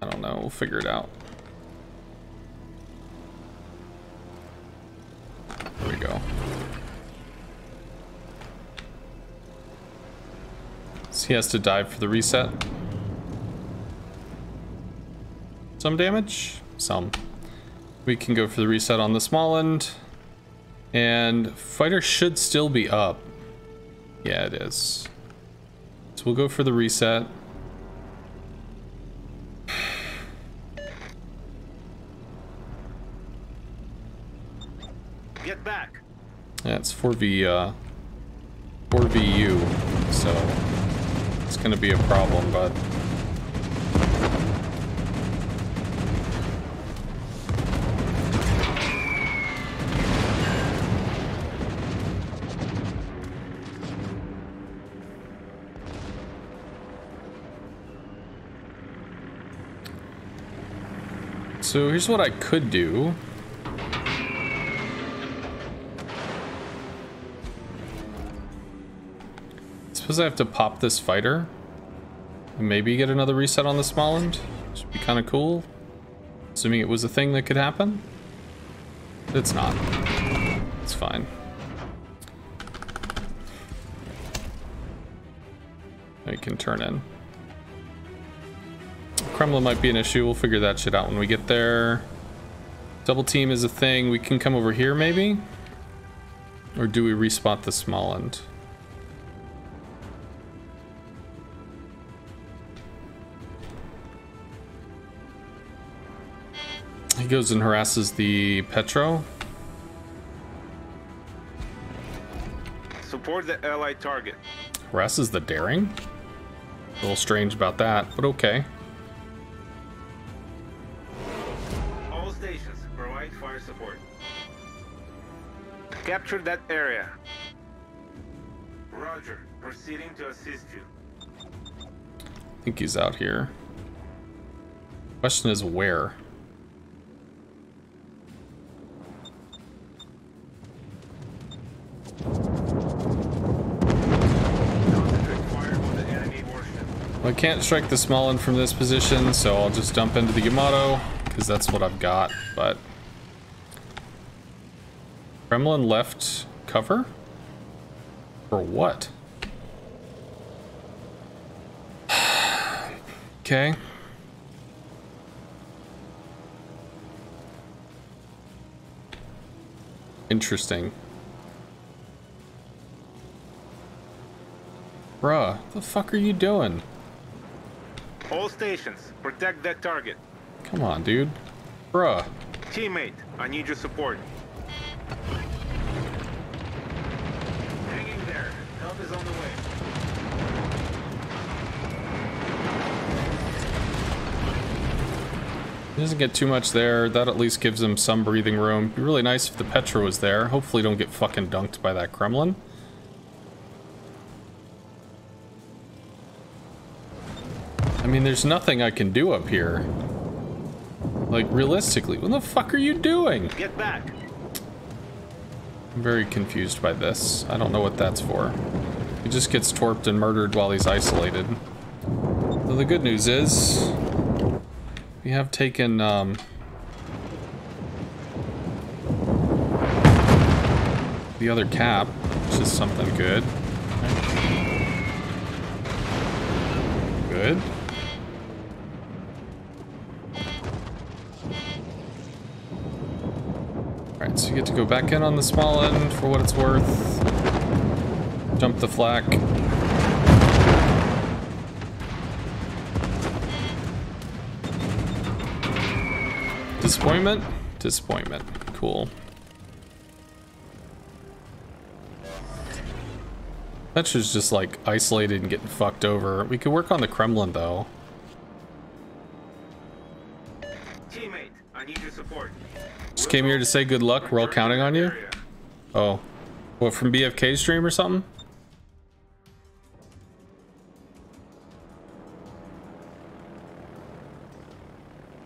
Speaker 1: I don't know. We'll figure it out. There we go. So he has to dive for the reset. Some damage? Some. We can go for the reset on the Smallland. And fighter should still be up. Yeah, it is. So we'll go for the reset.
Speaker 5: Get back.
Speaker 1: Yeah, it's 4v, 4VU, so it's gonna be a problem, but... So here's what I could do. Suppose I have to pop this fighter and maybe get another reset on the Smallland. Should be kind of cool. Assuming it was a thing that could happen. It's not. It's fine. I can turn in. Kremlin might be an issue. We'll figure that shit out when we get there. Double team is a thing. We can come over here maybe? Or do we respot the Smallland? He goes and harasses the Petro.
Speaker 5: Support the allied target.
Speaker 1: Harasses the Daring? A little strange about that, but okay.
Speaker 5: All stations, provide fire support. Capture that area. Roger. Proceeding to assist you.
Speaker 1: I think he's out here. Question is where?
Speaker 5: Concentrate fire on the enemy warship.
Speaker 1: Well, I can't strike the Smolen from this position, so I'll just dump into the Yamato, because that's what I've got, but... Kremlin left cover? For what? Okay. Interesting. Bruh, the fuck are you doing?
Speaker 5: All stations, protect that target.
Speaker 1: Come on, dude. Bruh.
Speaker 5: Teammate, I need your support. Hanging there. Help is on the way.
Speaker 1: He doesn't get too much there. That at least gives him some breathing room. It'd be really nice if the Petra was there. Hopefully don't get fucking dunked by that Kremlin. I mean, there's nothing I can do up here. Like, realistically, what the fuck are you doing?
Speaker 5: Get back.
Speaker 1: I'm very confused by this. I don't know what that's for. He just gets torped and murdered while he's isolated. So the good news is... we have taken, the other cap, which is something good. Good. Alright, so you get to go back in on the small end for what it's worth. Jump the flak. Disappointment? Disappointment. Cool. Petra's just like isolated and getting fucked over. We could work on the Kremlin though.
Speaker 5: Teammate, I need your support.
Speaker 1: Just came here to say good luck. We're all counting on you. Oh. What, from BFK stream or something?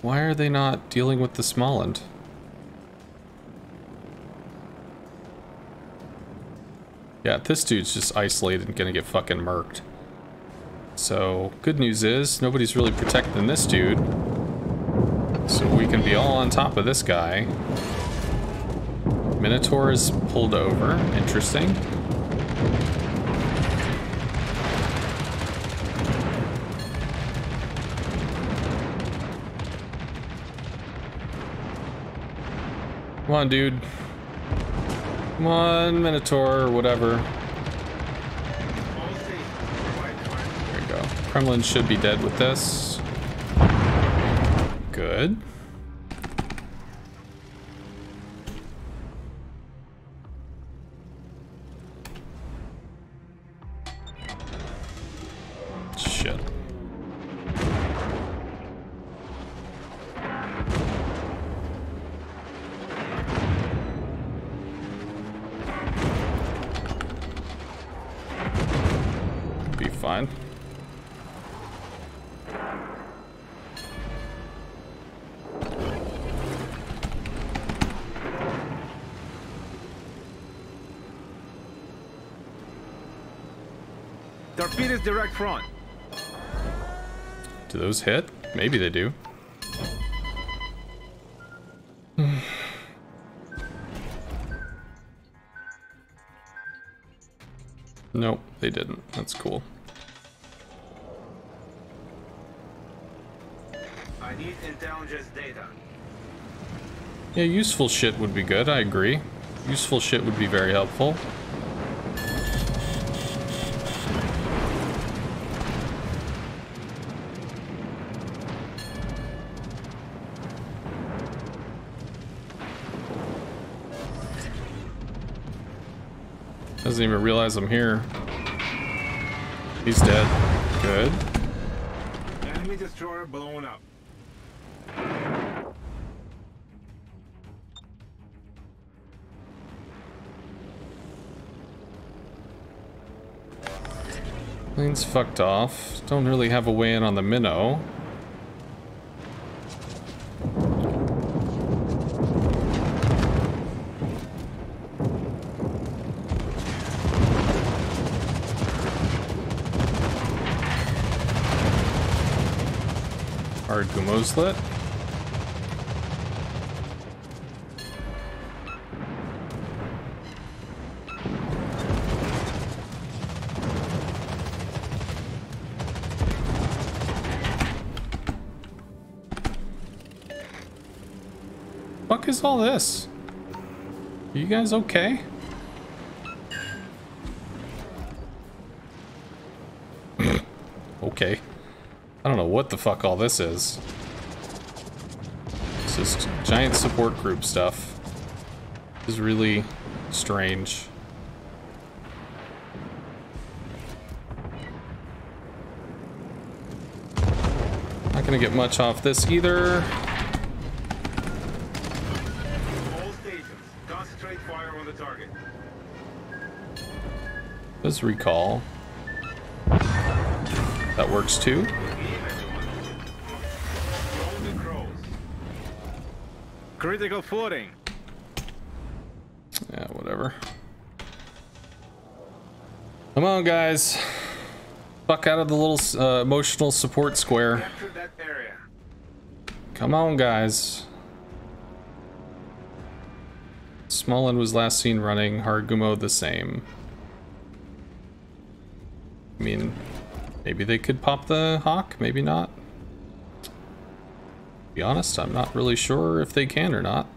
Speaker 1: Why are they not dealing with the Smolensk? Yeah, this dude's just isolated and gonna get fucking murked. So, good news is, nobody's really protecting this dude. So we can be all on top of this guy. Minotaur is pulled over. Interesting. Come on, dude. Come on, Minotaur, or whatever. There you go. Kremlin should be dead with this. Good. Shit. Be fine.
Speaker 5: Torpedoes direct front.
Speaker 1: Do those hit? Maybe they do. Nope, they didn't. That's cool.
Speaker 5: I need intelligence data.
Speaker 1: Yeah, useful shit would be good, I agree. Useful shit would be very helpful. Doesn't even realize I'm here. He's dead. Good.
Speaker 5: Enemy destroyer blown up.
Speaker 1: Plane's fucked off. Don't really have a way in on the minnow. Hard Gumo's lit. Fuck is all this? Are you guys okay? Okay. I don't know what the fuck all this is. This is giant support group stuff. This is really strange. Not gonna get much off this either.
Speaker 5: All stations, concentrate fire on the target.
Speaker 1: Does recall. That works too.
Speaker 5: Golden Crows. Critical flooding.
Speaker 1: Yeah, whatever. Come on, guys. Fuck out of the little emotional support square.
Speaker 5: Capture that area.
Speaker 1: Come on, guys. Smolin was last seen running. Hard Gumo the same. I mean, maybe they could pop the Hawk, maybe not. To be honest, I'm not really sure if they can or not.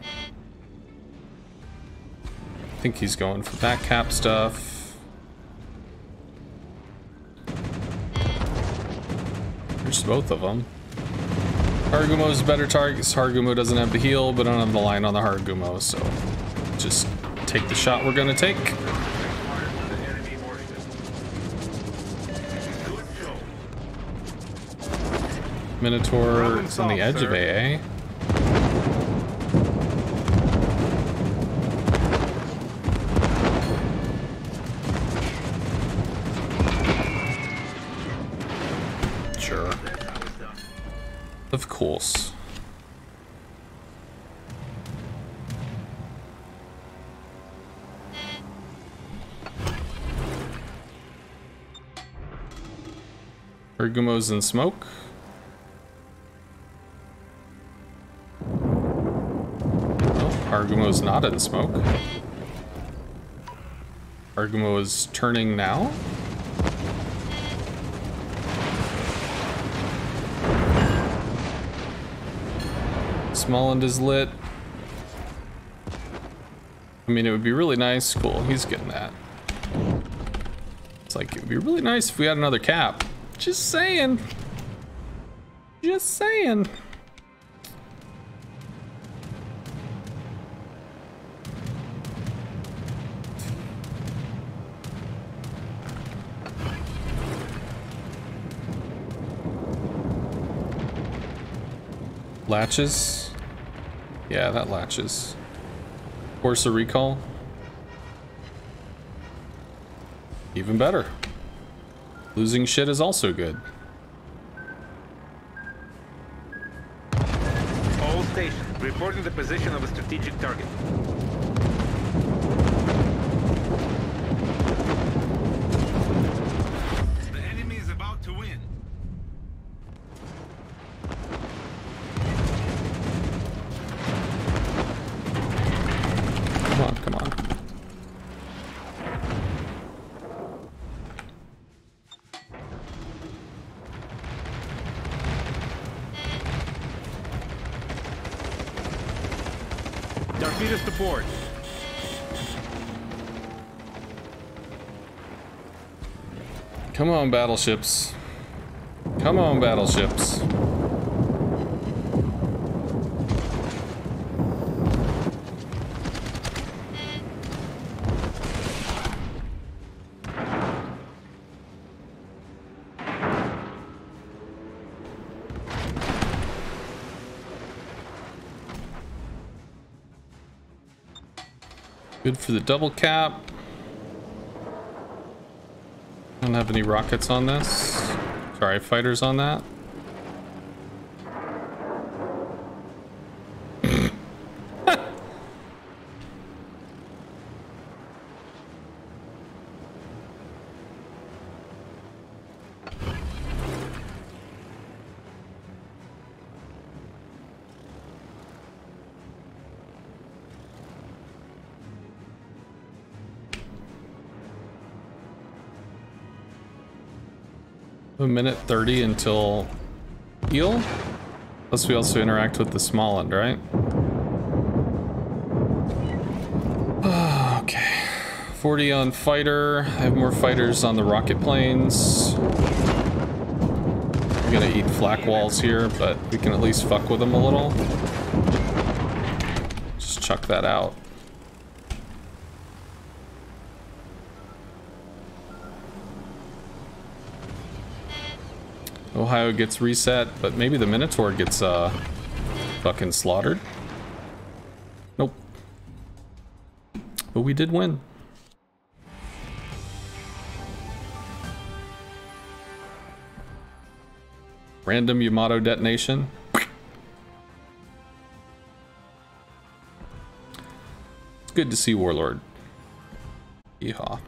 Speaker 1: I think he's going for back cap stuff. There's both of them. Hard Gumo's a better target because Hard Gumo doesn't have the heal, but I don't have the line on the Hard Gumo, so just take the shot we're gonna take. Minotaur is on the edge of AA. Sure. Of course. Gumo's in smoke. Argumo's not in smoke. Argumo is turning now. Smolland is lit. I mean, it would be really nice. Cool, he's getting that. It's like, it would be really nice if we had another cap. Just saying. Just saying. Latches? Yeah, that latches. Force a recall? Even better. Losing shit is also good.
Speaker 5: All stations, reporting the position of a strategic target. The enemy is about to win.
Speaker 1: Come on, come on.
Speaker 5: Torpedo support.
Speaker 1: Come on, battleships. Come on, battleships. Good for the double cap. Don't have any rockets on this. Sorry, fighters on that. A minute 30 until heal. Plus we also interact with the Smollend, right? Okay. 40 on fighter. I have more fighters on the rocket planes. I'm gonna eat flak walls here, but we can at least fuck with them a little. Just chuck that out. Ohio gets reset, but maybe the Minotaur gets fucking slaughtered. Nope. But we did win. Random Yamato detonation. It's good to see Warlord. Yeehaw.